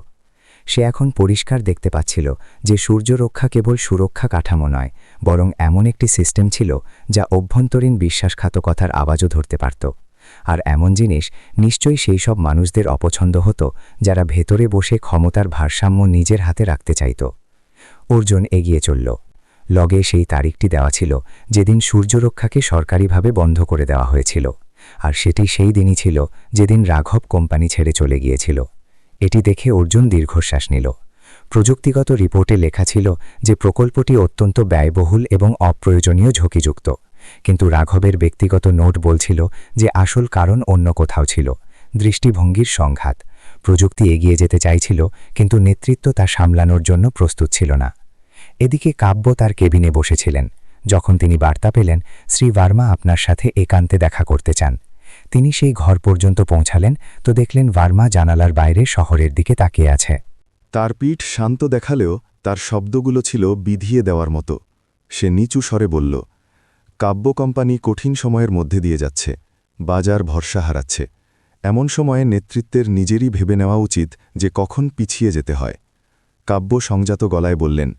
সে এখন পরিষ্কার দেখতে পাচ্ছিল যে সূর্যরক্ষা কেবল সুরক্ষা কাঠামো নয়, বরং এমন একটি সিস্টেম ছিল যা অভ্যন্তরীণ বিশ্বাসঘাতকতার আওয়াজও ধরতে পারত। আর এমন জিনিস নিশ্চয়ই সেই সব মানুষদের অপছন্দ হতো যারা ভেতরে বসে ক্ষমতার ভারসাম্য নিজের হাতে রাখতে চাইত। অর্জুন এগিয়ে চলল। লগে সেই তারিখটি দেওয়া ছিল যেদিন সূর্যরক্ষাকে সরকারিভাবে বন্ধ করে দেওয়া হয়েছিল, আর সেটি সেই দিনই ছিল যেদিন রাঘব কোম্পানি ছেড়ে চলে গিয়েছিল। এটি দেখে অর্জুন দীর্ঘশ্বাস নিল। প্রযুক্তিগত রিপোর্টে লেখা ছিল যে প্রকল্পটি অত্যন্ত ব্যয়বহুল এবং অপ্রয়োজনীয় ঝুঁকিযুক্ত, কিন্তু রাঘবের ব্যক্তিগত নোট বলছিল যে আসল কারণ অন্য কোথাও ছিল, দৃষ্টিভঙ্গির সংঘাত। প্রযুক্তি এগিয়ে যেতে চাইছিল, কিন্তু নেতৃত্ব তা সামলানোর জন্য প্রস্তুত ছিল না। এদিকে কাব্য তার কেবিনে বসেছিলেন। যখন তিনি বার্তা পেলেন, শ্রী ভার্মা আপনার সাথে একান্তে দেখা করতে চান। তিনি সেই ঘর পর্যন্ত পৌঁছালেন তো দেখলেন ভার্মা জানালার বাইরে শহরের দিকে তাকিয়ে আছে। তার পিঠ শান্ত দেখালেও তার শব্দগুলো ছিল বিধিয়ে দেওয়ার মতো। সে নিচু স্বরে বলল, কাব্য কোম্পানি কঠিন সময়ের মধ্যে দিয়ে যাচ্ছে, বাজার ভরসা হারাচ্ছে। এমন সময়ে নেতৃত্বের নিজেরই ভেবে নেওয়া উচিত যে কখন পিছিয়ে যেতে হয়। কাব্য সংযত গলায় বললেন,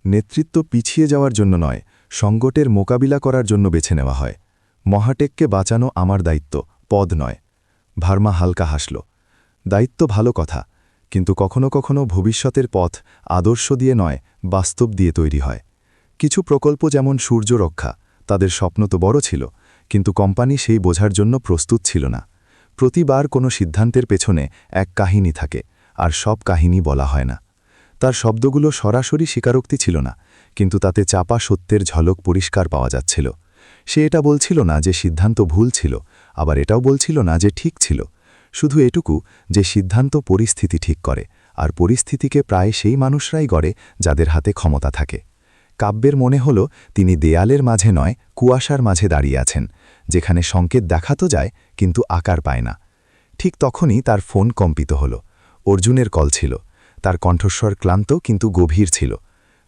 নেতৃত্ব পিছিয়ে যাওয়ার জন্য নয়, সংকটের মোকাবিলা করার জন্য বেছে নেওয়া হয়। মহাটেককে বাঁচানো আমার দায়িত্ব, পদ নয়। ভার্মা হালকা হাসল। দায়িত্ব ভালো কথা, কিন্তু কখনো কখনো ভবিষ্যতের পথ আদর্শ দিয়ে নয়, বাস্তব দিয়ে তৈরি হয়। কিছু প্রকল্প যেমন সূর্যরক্ষা, তাদের স্বপ্ন তো বড় ছিল, কিন্তু কোম্পানি সেই বোঝার জন্য প্রস্তুত ছিল না। প্রতিবার কোনো সিদ্ধান্তের পেছনে এক কাহিনী থাকে, আর সব কাহিনী বলা হয় না। তার শব্দগুলো সরাসরি স্বীকারোক্তি ছিল না, কিন্তু তাতে চাপা সত্যের ঝলক পরিষ্কার পাওয়া যাচ্ছিল। সে এটা বলছিল না যে সিদ্ধান্ত ভুল ছিল, আবার এটাও বলছিল না যে ঠিক ছিল। শুধু এটুকু যে সিদ্ধান্ত পরিস্থিতি ঠিক করে, আর পরিস্থিতিকে প্রায় সেই মানুষরাই গড়ে যাদের হাতে ক্ষমতা থাকে। কাব্যের মনে হল তিনি দেয়ালের মাঝে নয়, কুয়াশার মাঝে দাঁড়িয়ে আছেন, যেখানে সংকেত দেখাতো যায় কিন্তু আকার পায় না। ঠিক তখনই তার ফোন কম্পিত হল। অর্জুনের কল ছিল। তার কণ্ঠস্বর ক্লান্ত কিন্তু গভীর ছিল।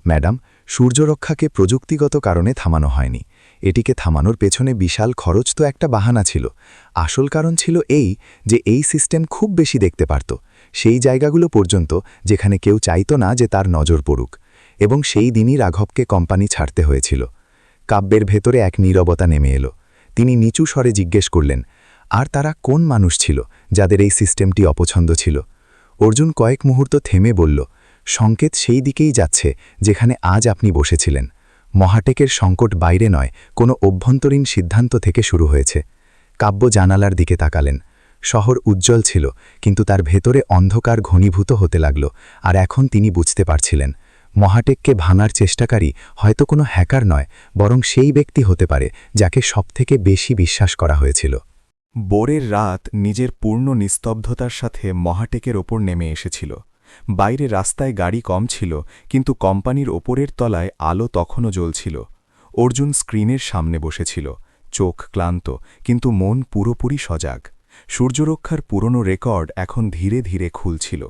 ম্যাডাম, সূর্যরক্ষাকে প্রযুক্তিগত কারণে থামানো হয়নি। এটিকে থামানোর পেছনে বিশাল খরচ তো একটা বাহানা ছিল। আসল কারণ ছিল এই যে এই সিস্টেম খুব বেশি দেখতে পারত, সেই জায়গাগুলো পর্যন্ত যেখানে কেউ চাইত না যে তার নজর পড়ুক। এবং সেই দিনই রাঘবকে কোম্পানি ছাড়তে হয়েছিল। কাব্যের ভেতরে এক নীরবতা নেমে এলো। তিনি নিচু স্বরে জিজ্ঞেস করলেন, আর তারা কোন মানুষ ছিল যাদের এই সিস্টেমটি অপছন্দ ছিল? অর্জুন কয়েক মুহূর্ত থেমে বলল, সংকেত সেই দিকেই যাচ্ছে যেখানে আজ আপনি বসেছিলেন। মহাটেকের সংকট বাইরে নয়, কোনো অভ্যন্তরীণ সিদ্ধান্ত থেকে শুরু হয়েছে। কাব্য জানালার দিকে তাকালেন। শহর উজ্জ্বল ছিল, কিন্তু তার ভেতরে অন্ধকার ঘনীভূত হতে লাগল, আর এখন তিনি বুঝতে পারছিলেন মহাটেককে ভাঙার চেষ্টাকারী হয়তো কোনো হ্যাকার নয়, বরং সেই ব্যক্তি হতে পারে যাকে সবথেকে বেশি বিশ্বাস করা হয়েছিল। বোরের রাত নিজের পূর্ণ নিস্তব্ধতার সাথে মহাটেকের ওপর নেমে এসেছিল। বাইরে রাস্তায় গাড়ি কম ছিল, কিন্তু কোম্পানির ওপরের তলায় আলো তখনও জ্বলছিল। অর্জুন স্ক্রিনের সামনে বসেছিল, চোখ ক্লান্ত, কিন্তু মন পুরোপুরি সজাগ। সূর্যরক্ষার পুরনো রেকর্ড এখন ধীরে ধীরে খুলছিল,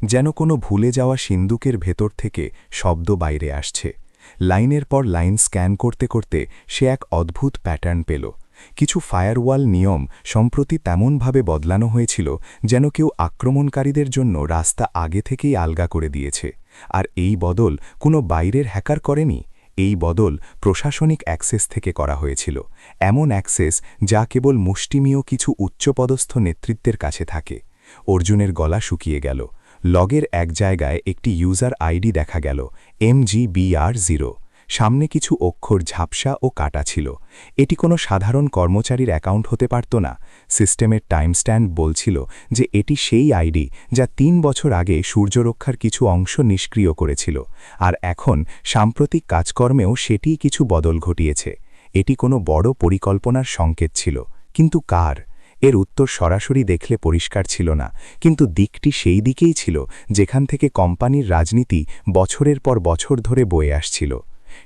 যেন কোনো ভুলে যাওয়া সিন্দুকের ভেতর থেকে শব্দ বাইরে আসছে। লাইনের পর লাইন স্ক্যান করতে করতে সে এক অদ্ভুত প্যাটার্ন পেল। কিছু ফায়ারওয়াল নিয়ম সম্প্রতি তেমনভাবে বদলানো হয়েছিল যেন কেউ আক্রমণকারীদের জন্য রাস্তা আগে থেকেই আলগা করে দিয়েছে। আর এই বদল কোনো বাইরের হ্যাকার করেনি, এই বদল প্রশাসনিক অ্যাক্সেস থেকে করা হয়েছিল, এমন অ্যাক্সেস যা কেবল মুষ্টিমীয় কিছু উচ্চপদস্থ নেতৃত্বের কাছে থাকে। অর্জুনের গলা শুকিয়ে গেল। লগের এক জায়গায় একটি ইউজার আইডি দেখা গেল, MGBR0। সামনে কিছু অক্ষর ঝাপসা ও কাটা ছিল। এটি কোনো সাধারণ কর্মচারীর অ্যাকাউন্ট হতে পারত না। সিস্টেমের টাইমস্ট্যাম্প বলছিল যে এটি সেই আইডি যা ৩ বছর আগে সূর্যরক্ষার কিছু অংশ নিষ্ক্রিয় করেছিল, আর এখন সাম্প্রতিক কাজকর্মেও সেটিই কিছু বদল ঘটিয়েছে। এটি কোনো বড় পরিকল্পনার সংকেত ছিল, কিন্তু কার? এর উত্তর সরাসরি দেখলে পরিষ্কার ছিল না, কিন্তু দিকটি সেই দিকেই ছিল যেখান থেকে কোম্পানির রাজনীতি বছরের পর বছর ধরে বয়ে আসছিল।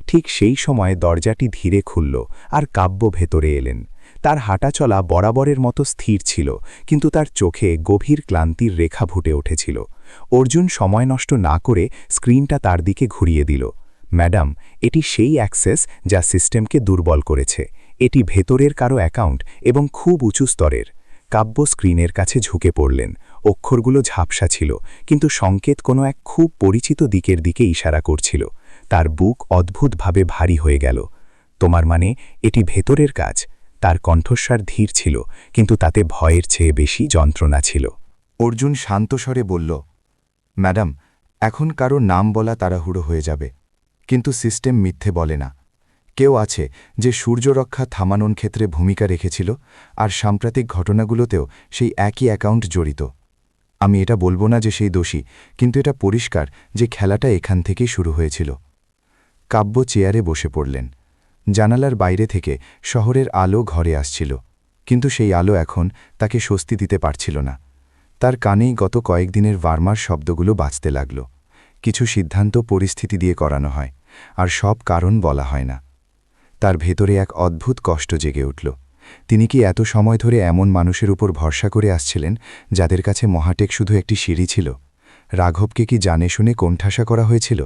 ঠিক সেই সময় দরজাটি ধীরে খুলল, আর কাব্য ভেতরে এলেন। তার হাঁটাচলা বরাবরের মতো স্থির ছিল, কিন্তু তার চোখে গভীর ক্লান্তির রেখা ফুটে উঠেছিল। অর্জুন সময় নষ্ট না করে স্ক্রিনটা তার দিকে ঘুরিয়ে দিল। ম্যাডাম, এটি সেই অ্যাক্সেস যা সিস্টেমকে দুর্বল করেছে। এটি ভেতরের কারো অ্যাকাউন্ট এবং খুব উঁচু স্তরের। কাব্য স্ক্রিনের কাছে ঝুঁকে পড়লেন। অক্ষরগুলো ঝাপসা ছিল, কিন্তু সংকেত কোনো এক খুব পরিচিত দিকের দিকে ইশারা করছিল। তার বুক অদ্ভুতভাবে ভারী হয়ে গেল। তোমার মানে এটি ভেতরের কাজ? তার কণ্ঠস্বর ধীর ছিল, কিন্তু তাতে ভয়ের চেয়ে বেশি যন্ত্রণা ছিল। অর্জুন শান্ত স্বরে বলল, ম্যাডাম, এখন কারো নাম বলা তাড়াহুড়ো হয়ে যাবে, কিন্তু সিস্টেম মিথ্যে বলে না। কেউ আছে যে সূর্যরক্ষা থামানোর ক্ষেত্রে ভূমিকা রেখেছিল, আর সাম্প্রতিক ঘটনাগুলোতেও সেই একই অ্যাকাউন্ট জড়িত। আমি এটা বলবো না যে সেই দোষী, কিন্তু এটা পরিষ্কার যে খেলাটা এখান থেকেই শুরু হয়েছিল। কাব্য চেয়ারে বসে পড়লেন। জানালার বাইরে থেকে শহরের আলো ঘরে আসছিল, কিন্তু সেই আলো এখন তাকে স্বস্তি দিতে পারছিল না। তার কানেই গত কয়েকদিনের ভার্মার শব্দগুলো বাজতে লাগল। কিছু সিদ্ধান্ত পরিস্থিতি দিয়ে করানো হয়, আর সব কারণ বলা হয় না। তার ভেতরে এক অদ্ভুত কষ্ট জেগে উঠল। তিনি কি এত সময় ধরে এমন মানুষের উপর ভরসা করে আসছিলেন যাদের কাছে মহাটেক শুধু একটি সিঁড়ি ছিল? রাঘবকে কি জানে শুনে কোণঠাসা করা হয়েছিল?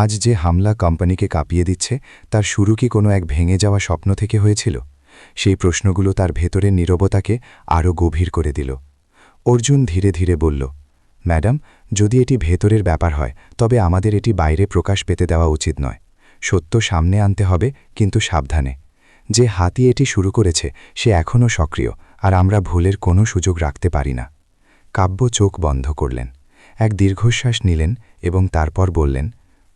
আজ যে হামলা কোম্পানিকে কাঁপিয়ে দিচ্ছে, তার শুরু কি কোনো এক ভেঙে যাওয়া স্বপ্ন থেকে হয়েছিল? সেই প্রশ্নগুলো তার ভেতরের নীরবতাকে আরও গভীর করে দিল। অর্জুন ধীরে ধীরে বলল, ম্যাডাম, যদি এটি ভেতরের ব্যাপার হয়, তবে আমাদের এটি বাইরে প্রকাশ পেতে দেওয়া উচিত নয়। সত্য সামনে আনতে হবে, কিন্তু সাবধানে। যে হাতি এটি শুরু করেছে সে এখনও সক্রিয়, আর আমরা ভুলের কোনো সুযোগ রাখতে পারি না। কাব্য চোখ বন্ধ করলেন, এক দীর্ঘশ্বাস নিলেন এবং তারপর বললেন,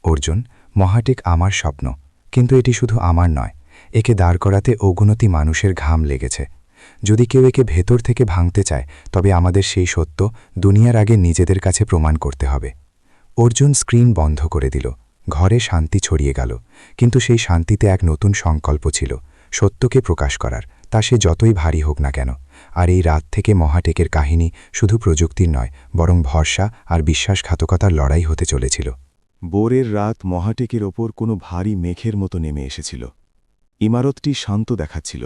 অর্জুন, মহাটেক আমার স্বপ্ন, কিন্তু এটি শুধু আমার নয়। একে দাঁড় করাতে অগুনতি মানুষের ঘাম লেগেছে। যদি কেউ একে ভেতর থেকে ভাঙতে চায়, তবে আমাদের সেই সত্য দুনিয়ার আগে নিজেদের কাছে প্রমাণ করতে হবে। অর্জুন স্ক্রিন বন্ধ করে দিল। ঘরে শান্তি ছড়িয়ে গেল, কিন্তু সেই শান্তিতে এক নতুন সংকল্প ছিল, সত্যকে প্রকাশ করার, তা সে যতই ভারী হোক না কেন। আর এই রাত থেকে মহাটেকের কাহিনী শুধু প্রযুক্তির নয়, বরং ভরসা আর বিশ্বাসঘাতকতার লড়াই হতে চলেছিল। বোরের রাত মহাটেকের ওপর কোনো ভারী মেঘের মতো নেমে এসেছিল। ইমারতটি শান্ত দেখাচ্ছিল,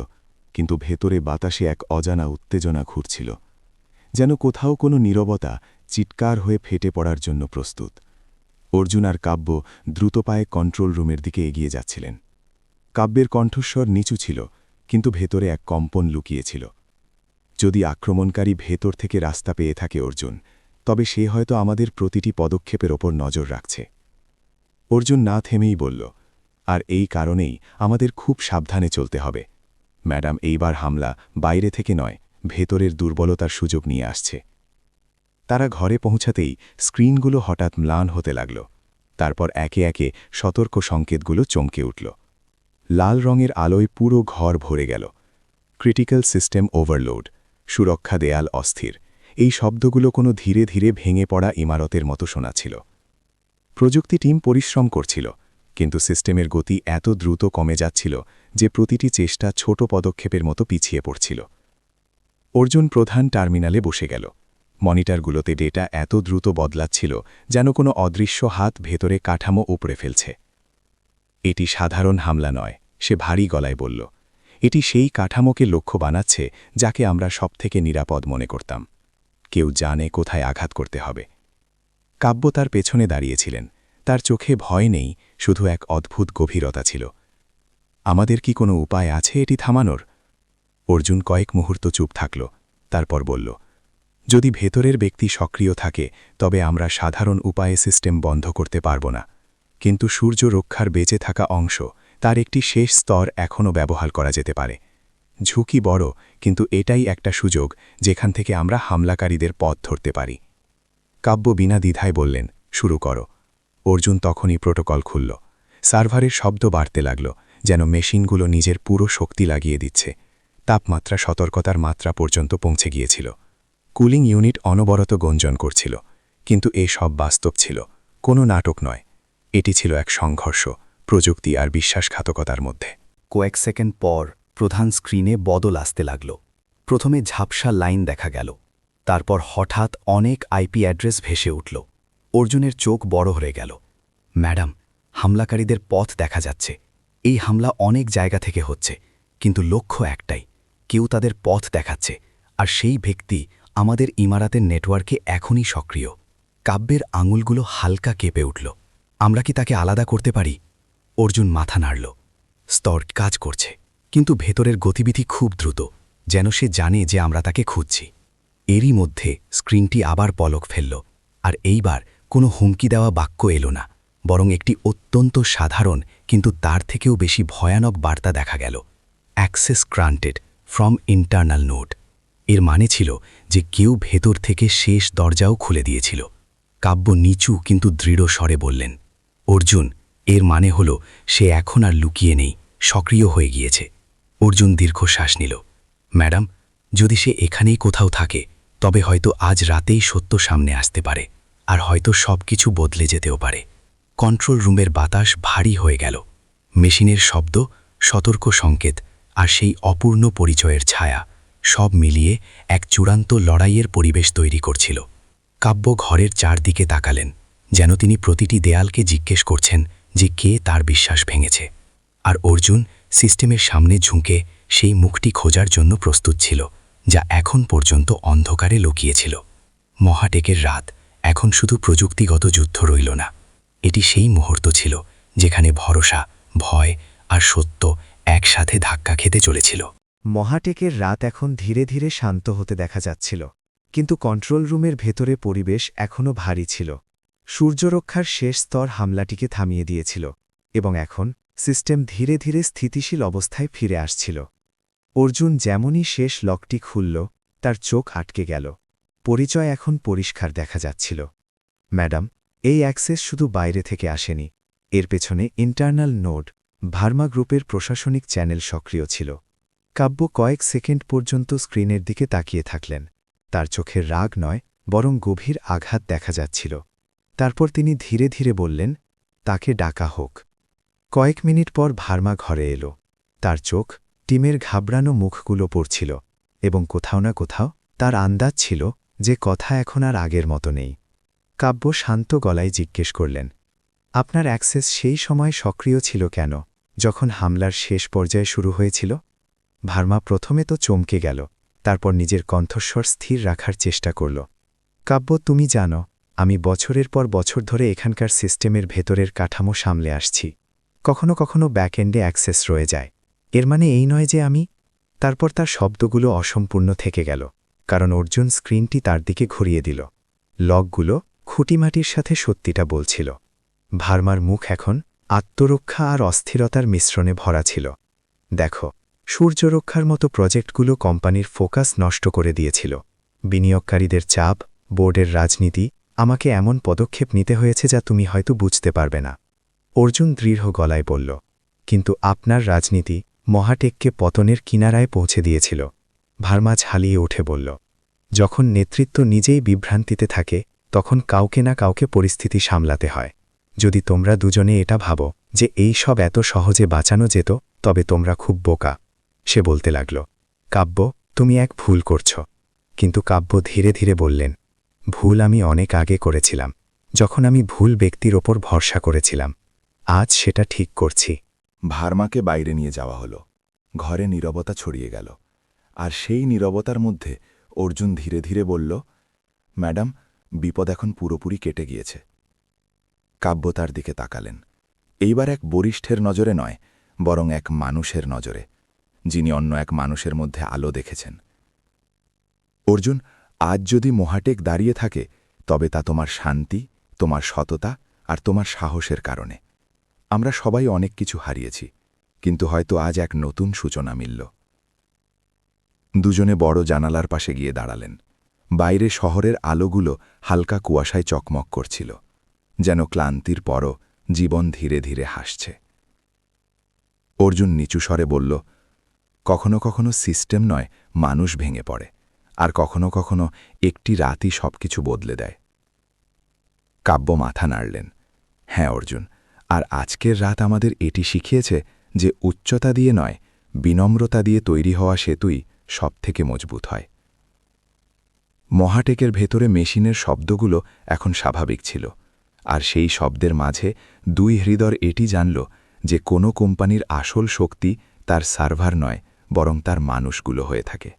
কিন্তু ভেতরে বাতাসে এক অজানা উত্তেজনা ঘুরছিল, যেন কোথাও কোনো নীরবতা চিৎকার হয়ে ফেটে পড়ার জন্য প্রস্তুত। অর্জুন আর কাব্য দ্রুত পায়ে কন্ট্রোল রুমের দিকে এগিয়ে যাচ্ছিলেন। কাব্যের কণ্ঠস্বর নিচু ছিল, কিন্তু ভেতরে এক কম্পন লুকিয়েছিল। যদি আক্রমণকারী ভেতর থেকে রাস্তা পেয়ে থাকে অর্জুন, তবে সে হয়তো আমাদের প্রতিটি পদক্ষেপের ওপর নজর রাখছে। অর্জুন না থেমেই বলল, আর এই কারণেই আমাদের খুব সাবধানে চলতে হবে। ম্যাডাম, এইবার হামলা বাইরে থেকে নয়, ভেতরের দুর্বলতার সুযোগ নিয়ে আসছে। তারা ঘরে পৌঁছাতেই স্ক্রিনগুলো হঠাৎ ম্লান হতে লাগল। তারপর একে একে সতর্ক সংকেতগুলো চমকে উঠল। লাল রঙের আলোয় পুরো ঘর ভরে গেল। ক্রিটিক্যাল সিস্টেম ওভারলোড, সুরক্ষা দেয়াল অস্থির, এই শব্দগুলো কোনো ধীরে ধীরে ভেঙে পড়া ইমারতের মতো শোনাচ্ছিল। প্রযুক্তি টিম পরিশ্রম করছিল, কিন্তু সিস্টেমের গতি এত দ্রুত কমে যাচ্ছিল যে প্রতিটি চেষ্টা ছোট পদক্ষেপের মতো পিছিয়ে পড়ছিল। অর্জুন প্রধান টার্মিনালে বসে গেল। মনিটরগুলোতে ডেটা এত দ্রুত বদলাচ্ছিল যেন কোনো অদৃশ্য হাত ভেতরে কাঠামো উপড়ে ফেলছে। এটি সাধারণ হামলা নয়, সে ভারী গলায় বলল। এটি সেই কাঠামোকে লক্ষ্য বানাচ্ছে যাকে আমরা সবথেকে নিরাপদ মনে করতাম। কেউ জানে কোথায় আঘাত করতে হবে। কাব্য তার পেছনে দাঁড়িয়েছিলেন। তার চোখে ভয় নেই, শুধু এক অদ্ভুত গভীরতা ছিল। আমাদের কি কোনো উপায় আছে এটি থামানোর? অর্জুন কয়েক মুহূর্ত চুপ থাকল, তারপর বলল, যদি ভেতরের ব্যক্তি সক্রিয় থাকে তবে আমরা সাধারণ উপায়ে সিস্টেম বন্ধ করতে পারব না, কিন্তু সূর্য রক্ষার বেঁচে থাকা অংশ, তার একটি শেষ স্তর এখনও ব্যবহার করা যেতে পারে। ঝুঁকি বড়, কিন্তু এটাই একটা সুযোগ যেখান থেকে আমরা হামলাকারীদের পথ ধরতে পারি। কাব্য বিনা দ্বিধায় বললেন, শুরু করো। অর্জুন তখনই প্রোটোকল খুলল। সার্ভারের শব্দ বাড়তে লাগল, যেন মেশিনগুলো নিজের পুরো শক্তি লাগিয়ে দিচ্ছে। তাপমাত্রা সতর্কতার মাত্রা পর্যন্ত পৌঁছে গিয়েছিল। কুলিং ইউনিট অনবরত গঞ্জন করছিল। কিন্তু এ সব বাস্তব ছিল, কোনো নাটক নয়। এটি ছিল এক সংঘর্ষ, প্রযুক্তি আর বিশ্বাসঘাতকতার মধ্যে। কয়েক সেকেন্ড পর প্রধান স্ক্রিনে বদল আসতে লাগল। প্রথমে ঝাপসা লাইন দেখা গেল, তারপর হঠাৎ অনেক আইপি অ্যাড্রেস ভেসে উঠল। অর্জুনের চোখ বড় হয়ে গেল। ম্যাডাম, হামলাকারীদের পথ দেখা যাচ্ছে। এই হামলা অনেক জায়গা থেকে হচ্ছে, কিন্তু লক্ষ্য একটাই, কেউ তাদের পথ দেখাচ্ছে, আর সেই ব্যক্তি আমাদের ইমারাতের নেটওয়ার্কে এখনই সক্রিয়। কাব্যের আঙুলগুলো হালকা কেঁপে উঠল। আমরা কি তাকে আলাদা করতে পারি? অর্জুন মাথা নাড়ল। স্তর কাজ করছে, কিন্তু ভেতরের গতিবিধি খুব দ্রুত, যেন সে জানে যে আমরা তাকে খুঁজছি। এরই মধ্যে স্ক্রিনটি আবার পলক ফেলল, আর এইবার কোনো হুমকি দেওয়া বাক্য এলো না, বরং একটি অত্যন্ত সাধারণ কিন্তু তার থেকেও বেশি ভয়ানক বার্তা দেখা গেল। Access granted from internal node. এর মানে ছিল যে কেউ ভেতর থেকে শেষ দরজাও খুলে দিয়েছিল। কাব্য নিচু কিন্তু দৃঢ় স্বরে বললেন, অর্জুন, এর মানে হল সে এখন আর লুকিয়ে নেই, সক্রিয় হয়ে গিয়েছে। অর্জুন দীর্ঘশ্বাস নিল। ম্যাডাম, যদি সে এখানেই কোথাও থাকে তবে হয়তো আজ রাতেই সত্য সামনে আসতে পারে, আর হয়তো সব কিছু বদলে যেতেও পারে। কন্ট্রোল রুমের বাতাস ভারী হয়ে গেল। মেশিনের শব্দ, সতর্ক সংকেত আর সেই অপূর্ণ পরিচয়ের ছায়া, সব মিলিয়ে এক চূড়ান্ত লড়াইয়ের পরিবেশ তৈরি করছিল। কাব্য ঘরের চারদিকে তাকালেন, যেন তিনি প্রতিটি দেয়ালকে জিজ্ঞেস করছেন যে কে তার বিশ্বাস ভেঙেছে। আর অর্জুন সিস্টেমের সামনে ঝুঁকে সেই মুখটি খোঁজার জন্য প্রস্তুত ছিল, যা এখন পর্যন্ত অন্ধকারে লুকিয়েছিল। মহাটেকের রাত এখন শুধু প্রযুক্তিগত যুদ্ধ রইল না, এটি সেই মুহূর্ত ছিল যেখানে ভরসা, ভয় আর সত্য একসাথে ধাক্কা খেতে চলেছিল। মহাটেকের রাত এখন ধীরে ধীরে শান্ত হতে দেখা যাচ্ছিল, কিন্তু কন্ট্রোল রুমের ভেতরে পরিবেশ এখনও ভারী ছিল। সূর্যরক্ষার শেষ স্তর হামলাটিকে থামিয়ে দিয়েছিল, এবং এখন সিস্টেম ধীরে ধীরে স্থিতিশীল অবস্থায় ফিরে আসছিল। অর্জুন যেমনই শেষ লকটি খুলল, তার চোখ আটকে গেল। পরিচয় এখন পরিষ্কার দেখা যাচ্ছিল। ম্যাডাম, এই অ্যাক্সেস শুধু বাইরে থেকে আসেনি, এর পেছনে ইন্টারনাল নোড, ভার্মা গ্রুপের প্রশাসনিক চ্যানেল সক্রিয় ছিল। কাব্য কয়েক সেকেন্ড পর্যন্ত স্ক্রিনের দিকে তাকিয়ে থাকলেন। তার চোখের রাগ নয়, বরং গভীর আঘাত দেখা যাচ্ছিল। তারপর তিনি ধীরে ধীরে বললেন, তাকে ডাকা হোক। কয়েক মিনিট পর ভার্মা ঘরে এলো। তার চোখ টিমের ঘাবড়ানো মুখগুলো পড়ছিল, এবং কোথাও না কোথাও তার আন্দাজ ছিল যে কথা এখন আর আগের মতো নেই। কাব্য শান্ত গলায় জিজ্ঞেস করলেন, আপনার অ্যাক্সেস সেই সময় সক্রিয় ছিল কেন, যখন হামলার শেষ পর্যায়ে শুরু হয়েছিল? ভার্মা প্রথমে তো চমকে গেল, তারপর নিজের কণ্ঠস্বর স্থির রাখার চেষ্টা করল। কাব্য, তুমি জানো, আমি বছরের পর বছর ধরে এখানকার সিস্টেমের ভেতরের কাঠামো সামলে আসছি। কখনো কখনো ব্যাকএন্ডে অ্যাক্সেস রয়ে যায়, এর মানে এই নয় যে আমি। তারপর তার শব্দগুলো অসম্পূর্ণ থেকে গেল, কারণ অর্জুন স্ক্রিনটি তার দিকে ঘুরিয়ে দিল। লগগুলো খুঁটিমাটির সাথে সত্যিটা বলছিল। ভার্মার মুখ এখন আত্মরক্ষা আর অস্থিরতার মিশ্রণে ভরা ছিল। দেখো, সূর্যরক্ষার মতো প্রজেক্টগুলো কোম্পানির ফোকাস নষ্ট করে দিয়েছিল। বিনিয়োগকারীদের চাপ, বোর্ডের রাজনীতি আমাকে এমন পদক্ষেপ নিতে হয়েছে যা তুমি হয়তো বুঝতে পারবে না অর্জুন দৃঢ় গলায় বলল কিন্তু আপনার রাজনীতি মহাটেককে পতনের কিনারায় পৌঁছে দিয়েছিল ভার্মা ঝালিয়ে উঠে বলল যখন নেতৃত্ব নিজেই বিভ্রান্তিতে থাকে তখন কাউকে না কাউকে পরিস্থিতি সামলাতে হয় যদি তোমরা দুজনে এটা ভাবো যে এই সব এত সহজে বাঁচানো যেত তবে তোমরা খুব বোকা সে বলতে লাগল কাব্য তুমি এক ভুল করছ কিন্তু কাব্য ধীরে ধীরে বললেন ভুল আমি অনেক আগে করেছিলাম যখন আমি ভুল ব্যক্তির ওপর ভরসা করেছিলাম আজ সেটা ঠিক করছি ভার্মাকে বাইরে নিয়ে যাওয়া হলো ঘরে নীরবতা ছড়িয়ে গেল আর সেই নীরবতার মধ্যে অর্জুন ধীরে ধীরে বলল ম্যাডাম বিপদ এখন পুরোপুরি কেটে গিয়েছে কাব্য তার দিকে তাকালেন এইবার এক বরিষ্ঠের নজরে নয় বরং এক মানুষের নজরে যিনি অন্য এক মানুষের মধ্যে আলো দেখেছেন অর্জুন আজ যদি মহাটেক দাঁড়িয়ে থাকে তবে তা তোমার শান্তি তোমার সততা আর তোমার সাহসের কারণে আমরা সবাই অনেক কিছু হারিয়েছি কিন্তু হয়তো আজ এক নতুন সূচনা মিলল দুজনে বড় জানালার পাশে গিয়ে দাঁড়ালেন বাইরে শহরের আলোগুলো হালকা কুয়াশায় চকমক করছিল যেন ক্লান্তির পরও জীবন ধীরে ধীরে হাসছে অর্জুন নিচু স্বরে বলল কখনো কখনো সিস্টেম নয় মানুষ ভেঙে পড়ে আর কখনো কখনো একটি রাতই সবকিছু বদলে দেয় কাব্য মাথা নাড়লেন হ্যাঁ অর্জুন আর আজকের রাত আমাদের এটি শিখিয়েছে যে উচ্চতা দিয়ে নয় বিনম্রতা দিয়ে তৈরি হওয়া সেতুই সবথেকে মজবুত হয় মহাটেকের ভেতরে মেশিনের শব্দগুলো এখন স্বাভাবিক ছিল আর সেই শব্দের মাঝে দুই হৃদয় এটি জানল যে কোনো কোম্পানির আসল শক্তি তার সার্ভার নয় বরং তার মানুষগুলো হয়ে থাকে